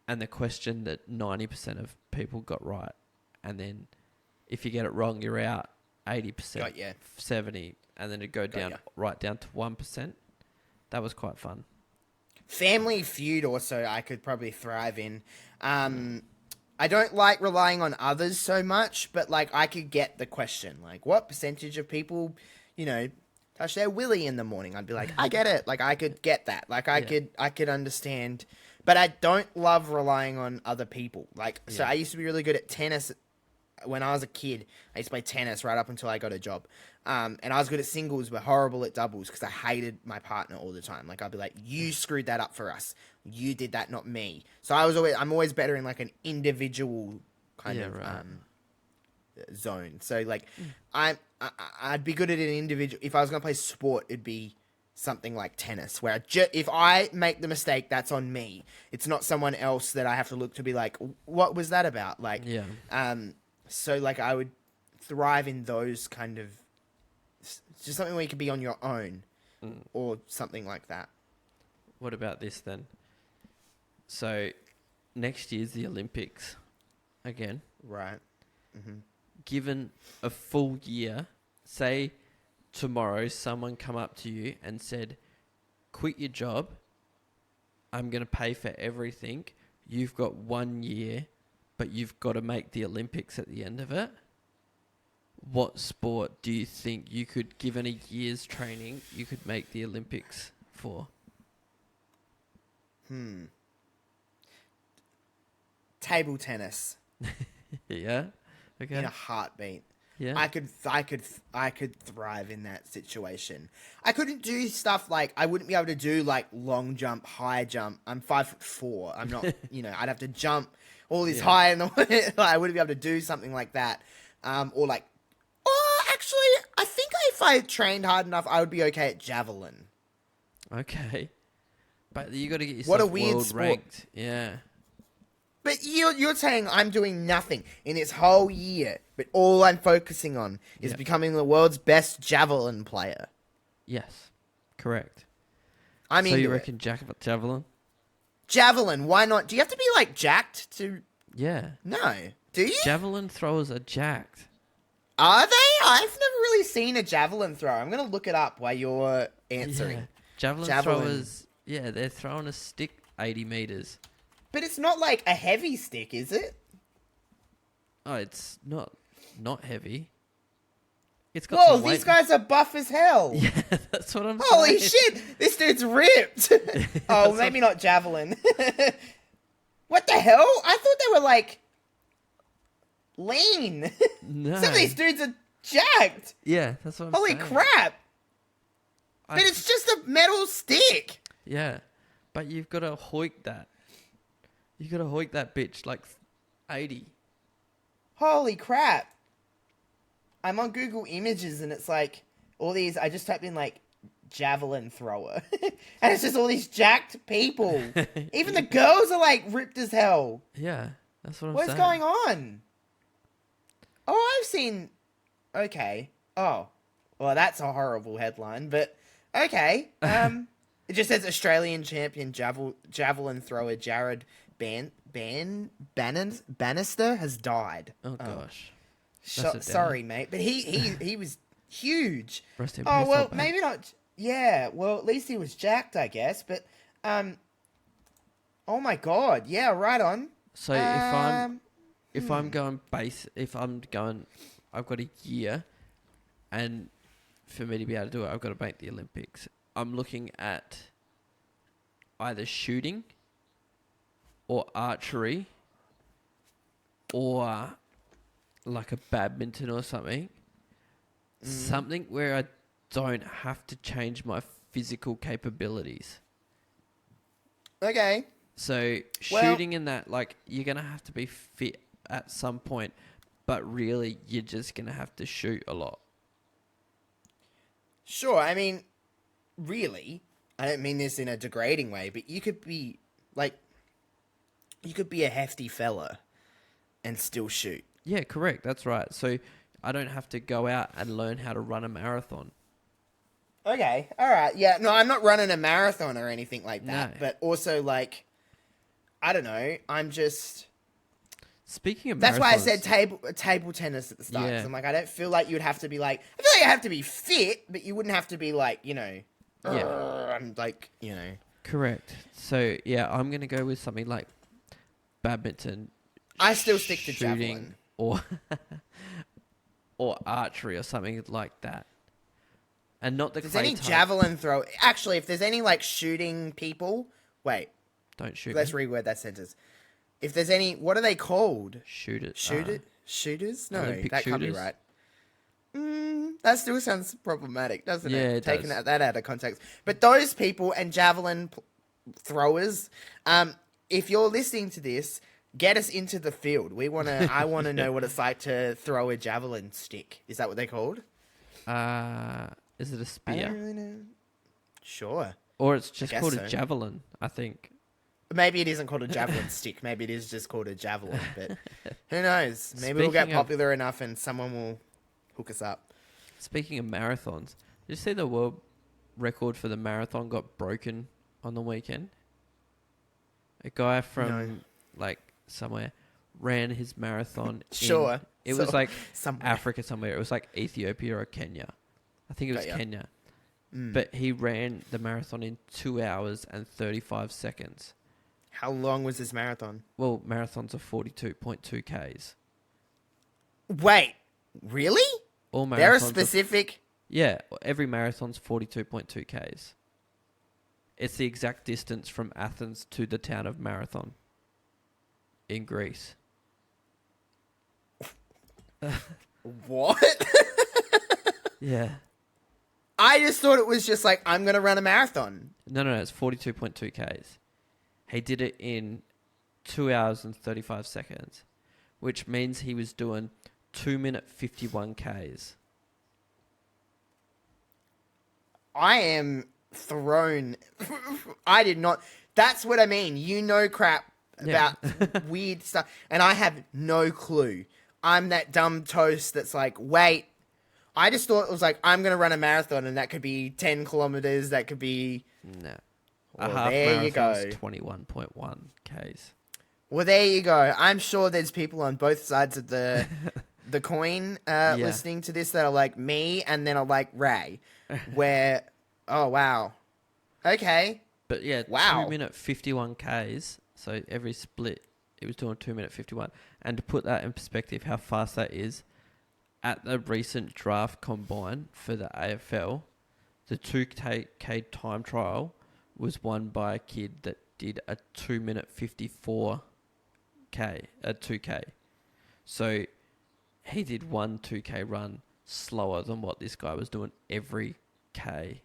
[SPEAKER 2] and the question that 90% of people got right. And then if you get it wrong, you're out 80%,
[SPEAKER 1] Got ya.
[SPEAKER 2] 70%, and then it'd go down
[SPEAKER 1] ya.
[SPEAKER 2] right down to 1%. That was quite fun.
[SPEAKER 1] Family Feud also I could probably thrive in. I don't like relying on others so much, but like I could get the question, like what percentage of people, touch their willy in the morning? I'd be like, I get it. Like I could get that. Like I could understand, but I don't love relying on other people. Like so
[SPEAKER 2] Yeah.
[SPEAKER 1] I used to be really good at tennis when I was a kid. I used to play tennis right up until I got a job. And I was good at singles, but horrible at doubles because I hated my partner all the time. Like I'd be like, "You screwed that up for us. You did that, not me." So I'm always better in like an individual kind of zone. So like, I'd be good at an individual. If I was gonna play sport, it'd be something like tennis, where if I make the mistake, that's on me. It's not someone else that I have to look to be like, "What was that about?" Like,
[SPEAKER 2] Yeah.
[SPEAKER 1] So like I would thrive in those kind of. It's just something where you could be on your own or something like that.
[SPEAKER 2] What about this then? So next year's the Olympics again.
[SPEAKER 1] Right. Mm-hmm.
[SPEAKER 2] Given a full year, say tomorrow someone come up to you and said, quit your job, I'm going to pay for everything. You've got 1 year, but you've got to make the Olympics at the end of it. What sport do you think you could, given a year's training, you could make the Olympics for?
[SPEAKER 1] Table tennis
[SPEAKER 2] Yeah? Okay.
[SPEAKER 1] in a heartbeat.
[SPEAKER 2] Yeah.
[SPEAKER 1] I could thrive in that situation. I couldn't do stuff like I wouldn't be able to do like long jump, high jump. I'm 5'4". I'm not, I'd have to jump all this high in the I wouldn't be able to do something like that. Or like, actually, I think if I trained hard enough, I would be okay at javelin.
[SPEAKER 2] Okay. But you got to get yourself
[SPEAKER 1] What a weird
[SPEAKER 2] world
[SPEAKER 1] sport.
[SPEAKER 2] ranked. Yeah.
[SPEAKER 1] But you're saying I'm doing nothing in this whole year, but all I'm focusing on is
[SPEAKER 2] Yeah.
[SPEAKER 1] becoming the world's best javelin player.
[SPEAKER 2] Yes. Correct.
[SPEAKER 1] I'm
[SPEAKER 2] so
[SPEAKER 1] into
[SPEAKER 2] you
[SPEAKER 1] it.
[SPEAKER 2] reckon javelin?
[SPEAKER 1] Javelin, why not? Do you have to be like jacked to?
[SPEAKER 2] Yeah.
[SPEAKER 1] No, do you?
[SPEAKER 2] Javelin throwers are jacked.
[SPEAKER 1] Are they? I've never really seen a javelin thrower. I'm gonna look it up while you're answering.
[SPEAKER 2] Yeah. Javelin throwers, yeah, they're throwing a stick 80 meters.
[SPEAKER 1] But it's not like a heavy stick, is it?
[SPEAKER 2] Oh, it's not heavy. It's got
[SPEAKER 1] Whoa,
[SPEAKER 2] some weight.
[SPEAKER 1] these guys are buff as hell.
[SPEAKER 2] Yeah, that's what I'm
[SPEAKER 1] Holy
[SPEAKER 2] saying.
[SPEAKER 1] shit, this dude's ripped. Oh, maybe not javelin. What the hell? I thought they were like lean.
[SPEAKER 2] No.
[SPEAKER 1] Some of these dudes are jacked.
[SPEAKER 2] Yeah, that's what I'm
[SPEAKER 1] Holy
[SPEAKER 2] saying.
[SPEAKER 1] crap. But it's just a metal stick.
[SPEAKER 2] Yeah, but you've got to hoik that. You've got to hoik that bitch like 80.
[SPEAKER 1] Holy crap. I'm on Google Images and it's like all these, I just typed in like javelin thrower. And it's just all these jacked people. Even the girls are like ripped as hell.
[SPEAKER 2] Yeah, that's what I'm
[SPEAKER 1] What's
[SPEAKER 2] saying.
[SPEAKER 1] going on? Oh, I've seen. Okay. Oh. Well, that's a horrible headline, but okay. It just says Australian champion javelin thrower Jared Bannister has died.
[SPEAKER 2] Oh, gosh.
[SPEAKER 1] Sorry, mate, but he was huge.
[SPEAKER 2] Rest in
[SPEAKER 1] Oh
[SPEAKER 2] peace,
[SPEAKER 1] well,
[SPEAKER 2] old mate.
[SPEAKER 1] maybe not. Yeah, well, at least he was jacked, I guess. But, um, oh my god, yeah, right on.
[SPEAKER 2] So
[SPEAKER 1] Um,
[SPEAKER 2] if I'm going base, if I'm going, I've got a year, and for me to be able to do it, I've got to make the Olympics. I'm looking at either shooting or archery or like a badminton or something. Something where I don't have to change my physical capabilities.
[SPEAKER 1] okay.
[SPEAKER 2] So
[SPEAKER 1] Well,
[SPEAKER 2] shooting in that, like, you're going to have to be fit at some point, but really you're just going to have to shoot a lot.
[SPEAKER 1] sure. I mean, really, I don't mean this in a degrading way, but you could be, like, you could be a hefty fella and still shoot.
[SPEAKER 2] Yeah, correct. That's right. So I don't have to go out and learn how to run a marathon.
[SPEAKER 1] Okay, alright. Yeah, no, I'm not running a marathon or anything like that.
[SPEAKER 2] No.
[SPEAKER 1] But also, like, I don't know. I'm just.
[SPEAKER 2] Speaking of
[SPEAKER 1] That's why I said
[SPEAKER 2] marathons,
[SPEAKER 1] table tennis at the start. 'Cause
[SPEAKER 2] Yeah.
[SPEAKER 1] I'm like, I don't feel like you'd have to be like. I feel like you have to be fit, but you wouldn't have to be like,
[SPEAKER 2] Yeah.
[SPEAKER 1] I'm like,
[SPEAKER 2] correct. So yeah, I'm gonna go with something like badminton.
[SPEAKER 1] I still stick to
[SPEAKER 2] shooting,
[SPEAKER 1] javelin.
[SPEAKER 2] or or archery or something like that. And not the
[SPEAKER 1] If there's
[SPEAKER 2] clay
[SPEAKER 1] any
[SPEAKER 2] type.
[SPEAKER 1] javelin throw. Actually, if there's any, like, shooting people. Wait,
[SPEAKER 2] Don't shoot.
[SPEAKER 1] let's
[SPEAKER 2] Me.
[SPEAKER 1] reword that sentence. If there's any. What are they called?
[SPEAKER 2] Shoot it.
[SPEAKER 1] Shooters? No,
[SPEAKER 2] Olympic
[SPEAKER 1] that can't be
[SPEAKER 2] shooters?
[SPEAKER 1] right. That still sounds problematic, doesn't
[SPEAKER 2] Yeah,
[SPEAKER 1] it?
[SPEAKER 2] it
[SPEAKER 1] Taking
[SPEAKER 2] does.
[SPEAKER 1] that out of context. But those people and javelin throwers, if you're listening to this, get us into the field. I want to know what it's like to throw a javelin stick. Is that what they're called?
[SPEAKER 2] Is it a
[SPEAKER 1] I
[SPEAKER 2] spear?
[SPEAKER 1] don't really know. Sure.
[SPEAKER 2] Or it's just
[SPEAKER 1] guess
[SPEAKER 2] called
[SPEAKER 1] so.
[SPEAKER 2] a javelin, I think.
[SPEAKER 1] Maybe it isn't called a javelin stick. Maybe it is just called a javelin. But who knows? Maybe we'll get
[SPEAKER 2] Speaking of-
[SPEAKER 1] popular enough and someone will hook us up.
[SPEAKER 2] Speaking of marathons, did you see the world record for the marathon got broken on the weekend? A guy from
[SPEAKER 1] No.
[SPEAKER 2] like somewhere ran his marathon.
[SPEAKER 1] Sure.
[SPEAKER 2] It was like
[SPEAKER 1] somewhere.
[SPEAKER 2] Africa somewhere. It was like Ethiopia or Kenya. I think it was
[SPEAKER 1] Got ya.
[SPEAKER 2] Kenya. But he ran the marathon in 2 hours and 35 seconds.
[SPEAKER 1] How long was this marathon?
[SPEAKER 2] Well, marathons are 42.2 Ks.
[SPEAKER 1] Wait, really?
[SPEAKER 2] All marathons
[SPEAKER 1] There are
[SPEAKER 2] are
[SPEAKER 1] specific.
[SPEAKER 2] Yeah, every marathon's 42.2 Ks. It's the exact distance from Athens to the town of Marathon in Greece.
[SPEAKER 1] What?
[SPEAKER 2] Yeah.
[SPEAKER 1] I just thought it was just like, I'm going to run a marathon.
[SPEAKER 2] No, it's 42.2 Ks. He did it in 2 hours and 35 seconds, which means he was doing 2-minute 51 Ks.
[SPEAKER 1] I am thrown. I did not. That's what I mean. You know crap
[SPEAKER 2] Yeah.
[SPEAKER 1] about weird stuff. And I have no clue. I'm that dumb toast that's like, wait. I just thought it was like, I'm going to run a marathon and that could be 10 kilometers. That could be.
[SPEAKER 2] No.
[SPEAKER 1] Well,
[SPEAKER 2] A half
[SPEAKER 1] there you
[SPEAKER 2] marathon's
[SPEAKER 1] go.
[SPEAKER 2] 21.1 Ks.
[SPEAKER 1] Well, there you go. I'm sure there's people on both sides of the coin listening to this that are like me and then are like Ray, where, oh, wow. Okay.
[SPEAKER 2] But yeah,
[SPEAKER 1] Wow.
[SPEAKER 2] 2-minute 51 Ks. So every split, it was doing 2-minute 51. And to put that in perspective, how fast that is, at the recent draft combine for the AFL, the 2K time trial was won by a kid that did a 2-minute 54 K, a 2K. So he did one 2K run slower than what this guy was doing every K.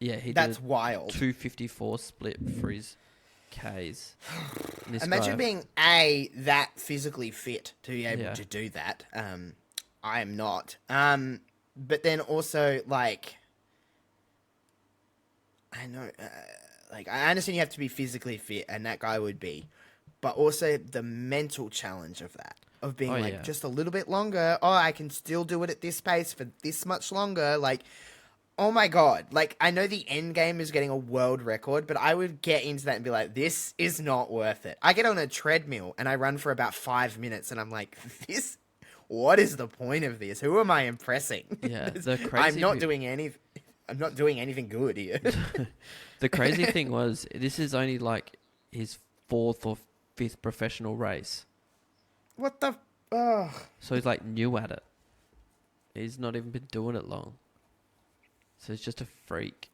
[SPEAKER 2] Yeah, he
[SPEAKER 1] That's
[SPEAKER 2] did
[SPEAKER 1] wild.
[SPEAKER 2] 254 split for his Ks. And this
[SPEAKER 1] Imagine
[SPEAKER 2] guy-
[SPEAKER 1] being that physically fit to be able
[SPEAKER 2] Yeah.
[SPEAKER 1] to do that. I am not. But then also like, I know, like I understand you have to be physically fit, and that guy would be, but also the mental challenge of that, of being
[SPEAKER 2] Oh,
[SPEAKER 1] like
[SPEAKER 2] yeah.
[SPEAKER 1] just a little bit longer. Oh, I can still do it at this pace for this much longer. Like, oh my god! Like I know the end game is getting a world record, but I would get into that and be like, this is not worth it. I get on a treadmill and I run for about 5 minutes, and I'm like, this. what is the point of this? Who am I impressing?
[SPEAKER 2] Yeah, the crazy
[SPEAKER 1] I'm not doing anything good here.
[SPEAKER 2] the crazy thing was, this is only like his fourth or fifth professional race.
[SPEAKER 1] What the? Oh.
[SPEAKER 2] So he's like new at it. He's not even been doing it long. So he's just a freak.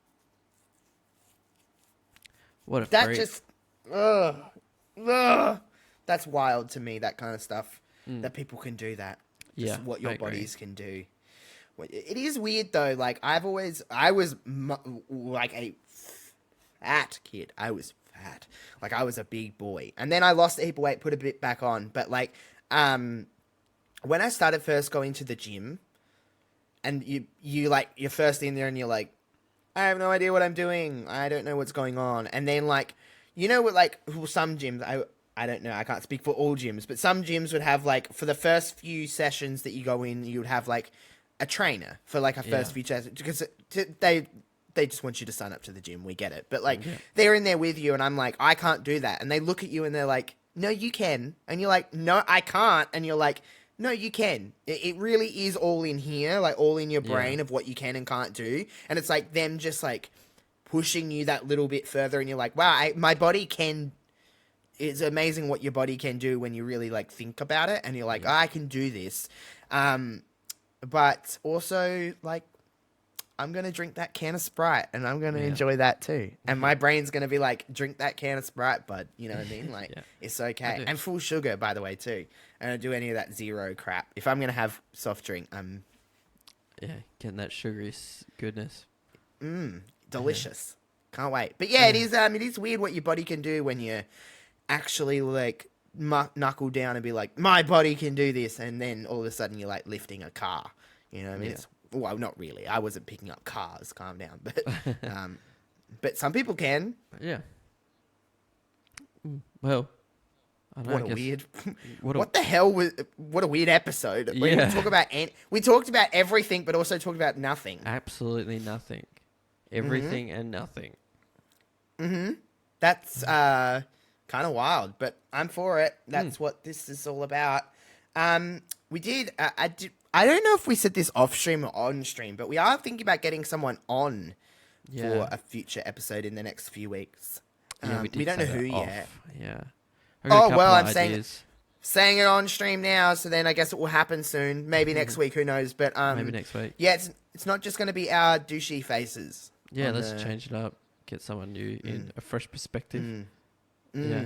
[SPEAKER 2] What a
[SPEAKER 1] That
[SPEAKER 2] freak.
[SPEAKER 1] just, ugh, ugh. That's wild to me. That kind of stuff. That people can do that. Just what your bodies can do. It is weird though. Like I was like a fat kid. I was fat. Like I was a big boy, and then I lost a heap of weight, put a bit back on. But like, when I started first going to the gym, and you're first in there, and you're like, I have no idea what I'm doing. I don't know what's going on. And then like, you know what? Like some gyms, I don't know. I can't speak for all gyms, but some gyms would have like for the first few sessions that you go in, you would have like a trainer for like a first few sessions because they just want you to sign up to the gym. We get it, but like they're in there with you, and I'm like, I can't do that, and they look at you and they're like, no, you can, and you're like, no, I can't, and you're like, no, you can. It really is all in here, like all in your brain of what you can and can't do, and it's like them just like pushing you that little bit further, and you're like, wow, my body can. It's amazing what your body can do when you really like think about it, and you're like, I can do this. But also like, I'm going to drink that can of Sprite and I'm going to enjoy that too. And my brain's going to be like, drink that can of Sprite, bud. You know what I mean? Like it's okay. And full sugar, by the way, too. I don't do any of that zero crap. If I'm going to have soft drink, I'm...
[SPEAKER 2] Yeah, getting that sugary goodness.
[SPEAKER 1] Delicious. Can't wait. But yeah, it is weird what your body can do when you actually like knuckle down and be like, my body can do this, and then all of a sudden you're like lifting a car. You know what I mean? Well, not really. I wasn't picking up cars. Calm down. But some people can.
[SPEAKER 2] Yeah. Well, I don't know,
[SPEAKER 1] what a weird. What the hell was? What a weird episode. We talked about everything, but also talked about nothing.
[SPEAKER 2] Absolutely nothing. Everything and nothing.
[SPEAKER 1] That's kind of wild, but I'm for it. That's what this is all about. We did. I don't know if we said this off stream or on stream, but we are thinking about getting someone on for a future episode in the next few weeks. We don't know who yet.
[SPEAKER 2] Yeah.
[SPEAKER 1] Oh well, I'm saying it on stream now, so then I guess it will happen soon. Maybe next week. Who knows? But
[SPEAKER 2] maybe next week.
[SPEAKER 1] Yeah, it's not just going to be our douchey faces.
[SPEAKER 2] Yeah, let's change it up. Get someone new in a fresh perspective. Yeah.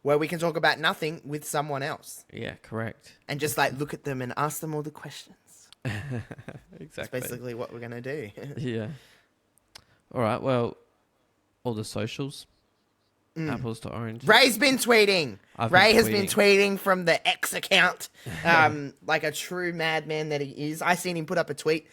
[SPEAKER 1] Where we can talk about nothing with someone else.
[SPEAKER 2] Yeah, correct.
[SPEAKER 1] And just like look at them and ask them all the questions.
[SPEAKER 2] Exactly.
[SPEAKER 1] That's basically what we're going to do.
[SPEAKER 2] Yeah. All right, well, all the socials. Apples to orange.
[SPEAKER 1] Ray's been tweeting. Ray has been tweeting from the X account, like a true madman that he is. I seen him put up a tweet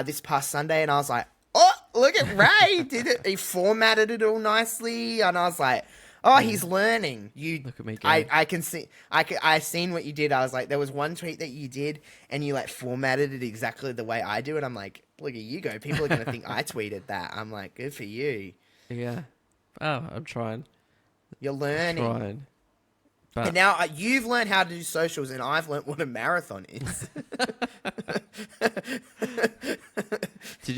[SPEAKER 1] this past Sunday, and I was like, "Oh, look at Ray! Did it? He formatted it all nicely." And I was like, "Oh, he's learning."
[SPEAKER 2] Look at me go.
[SPEAKER 1] I can see. I seen what you did. I was like, there was one tweet that you did, and you like formatted it exactly the way I do, and I'm like, "Look at you go! People are gonna think I tweeted that." I'm like, "Good for you."
[SPEAKER 2] Yeah. Oh, I'm trying.
[SPEAKER 1] You're learning.
[SPEAKER 2] But
[SPEAKER 1] and now you've learned how to do socials, and I've learned what a marathon is.
[SPEAKER 2] do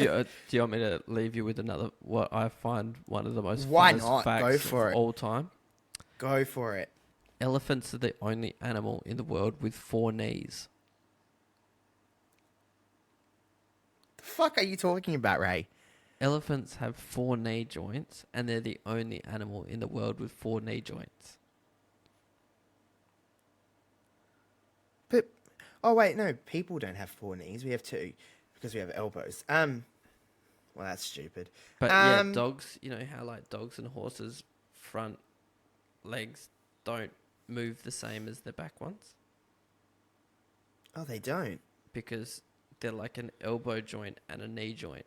[SPEAKER 2] you want me to leave you with another? What I find one of the most
[SPEAKER 1] Why
[SPEAKER 2] famous
[SPEAKER 1] not?
[SPEAKER 2] facts
[SPEAKER 1] Go for
[SPEAKER 2] of
[SPEAKER 1] it.
[SPEAKER 2] all time.
[SPEAKER 1] Go for it.
[SPEAKER 2] Elephants are the only animal in the world with 4 knees.
[SPEAKER 1] The fuck are you talking about, Ray?
[SPEAKER 2] Elephants have 4 knee joints, and they're the only animal in the world with 4 knee joints.
[SPEAKER 1] But, oh wait, no, people don't have 4 knees. We have 2 because we have elbows. Well, that's stupid.
[SPEAKER 2] But yeah, dogs, you know how like dogs and horses' front legs don't move the same as their back ones?
[SPEAKER 1] Oh, they don't?
[SPEAKER 2] Because they're like an elbow joint and a knee joint.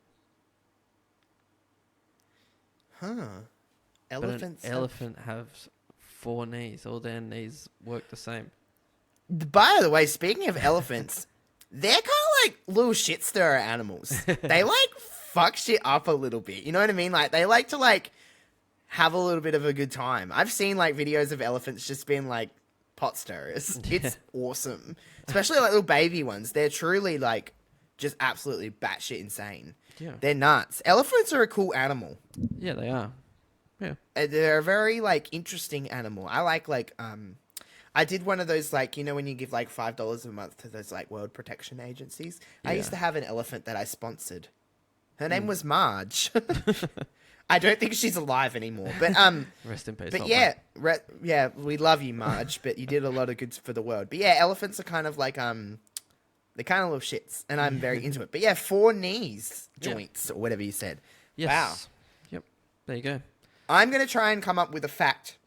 [SPEAKER 1] Huh. Elephants.
[SPEAKER 2] But an elephant has 4 knees. All their knees work the same.
[SPEAKER 1] By the way, speaking of elephants, they're kind of like little shit stirrer animals. They like fuck shit up a little bit. You know what I mean? Like they like to like have a little bit of a good time. I've seen like videos of elephants just being like pot stirrers. It's awesome. especially like little baby ones. They're truly like just absolutely batshit insane.
[SPEAKER 2] Yeah.
[SPEAKER 1] They're nuts. Elephants are a cool animal.
[SPEAKER 2] Yeah, they are. Yeah.
[SPEAKER 1] They're a very like interesting animal. I like I did one of those like, you know, when you give like $5 a month to those like world protection agencies. I
[SPEAKER 2] Yeah.
[SPEAKER 1] used to have an elephant that I sponsored. Her
[SPEAKER 2] Hmm.
[SPEAKER 1] name was Marge. I don't think she's alive anymore, but
[SPEAKER 2] Rest in peace.
[SPEAKER 1] but
[SPEAKER 2] old
[SPEAKER 1] yeah,
[SPEAKER 2] mate.
[SPEAKER 1] yeah, we love you, Marge. But you did a lot of good for the world. But yeah, elephants are kind of like they're kind of little shits, and I'm very into it. But yeah, 4 knees
[SPEAKER 2] Yeah.
[SPEAKER 1] joints or whatever you said.
[SPEAKER 2] Yes.
[SPEAKER 1] Wow.
[SPEAKER 2] Yep. There you go.
[SPEAKER 1] I'm gonna try and come up with a fact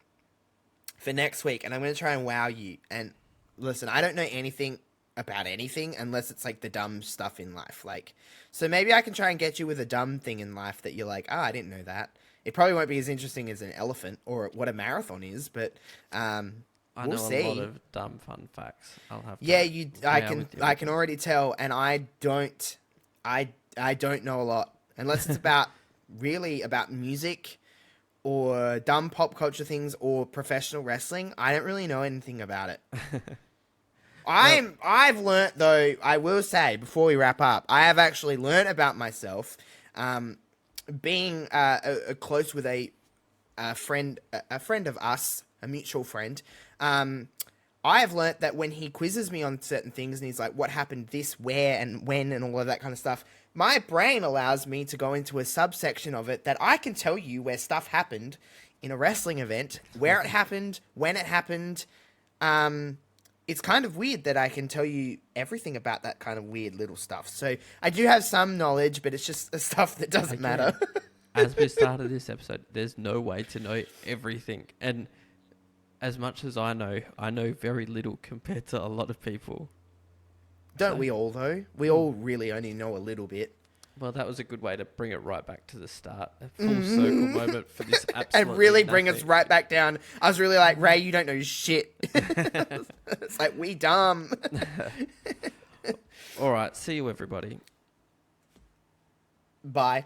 [SPEAKER 1] for next week, and I'm gonna try and wow you. And listen, I don't know anything about anything unless it's like the dumb stuff in life. Like, so maybe I can try and get you with a dumb thing in life that you're like, oh, I didn't know that. It probably won't be as interesting as an elephant or what a marathon is, but
[SPEAKER 2] I
[SPEAKER 1] we'll
[SPEAKER 2] know
[SPEAKER 1] see.
[SPEAKER 2] a lot of dumb fun facts. I'll have to.
[SPEAKER 1] Yeah, I can
[SPEAKER 2] with you.
[SPEAKER 1] already tell, and I don't know a lot unless it's about really about music or dumb pop culture things or professional wrestling. I don't really know anything about it. I've learnt though, I will say before we wrap up, I have actually learnt about myself, being close with a friend of us, a mutual friend. I have learnt that when he quizzes me on certain things and he's like, what happened this, where, and when, and all of that kind of stuff, my brain allows me to go into a subsection of it that I can tell you where stuff happened in a wrestling event, where it happened, when it happened. It's kind of weird that I can tell you everything about that kind of weird little stuff. So I do have some knowledge, but it's just the stuff that doesn't matter.
[SPEAKER 2] As we started this episode, there's no way to know everything. And as much as I know very little compared to a lot of people.
[SPEAKER 1] Don't we all, though? We all really only know a little bit.
[SPEAKER 2] Well, that was a good way to bring it right back to the start. A full circle moment for this absolutely
[SPEAKER 1] And really bring
[SPEAKER 2] nothing.
[SPEAKER 1] us right back down. I was really like, Ray, you don't know shit. It's like, we dumb.
[SPEAKER 2] All right. See you, everybody.
[SPEAKER 1] Bye.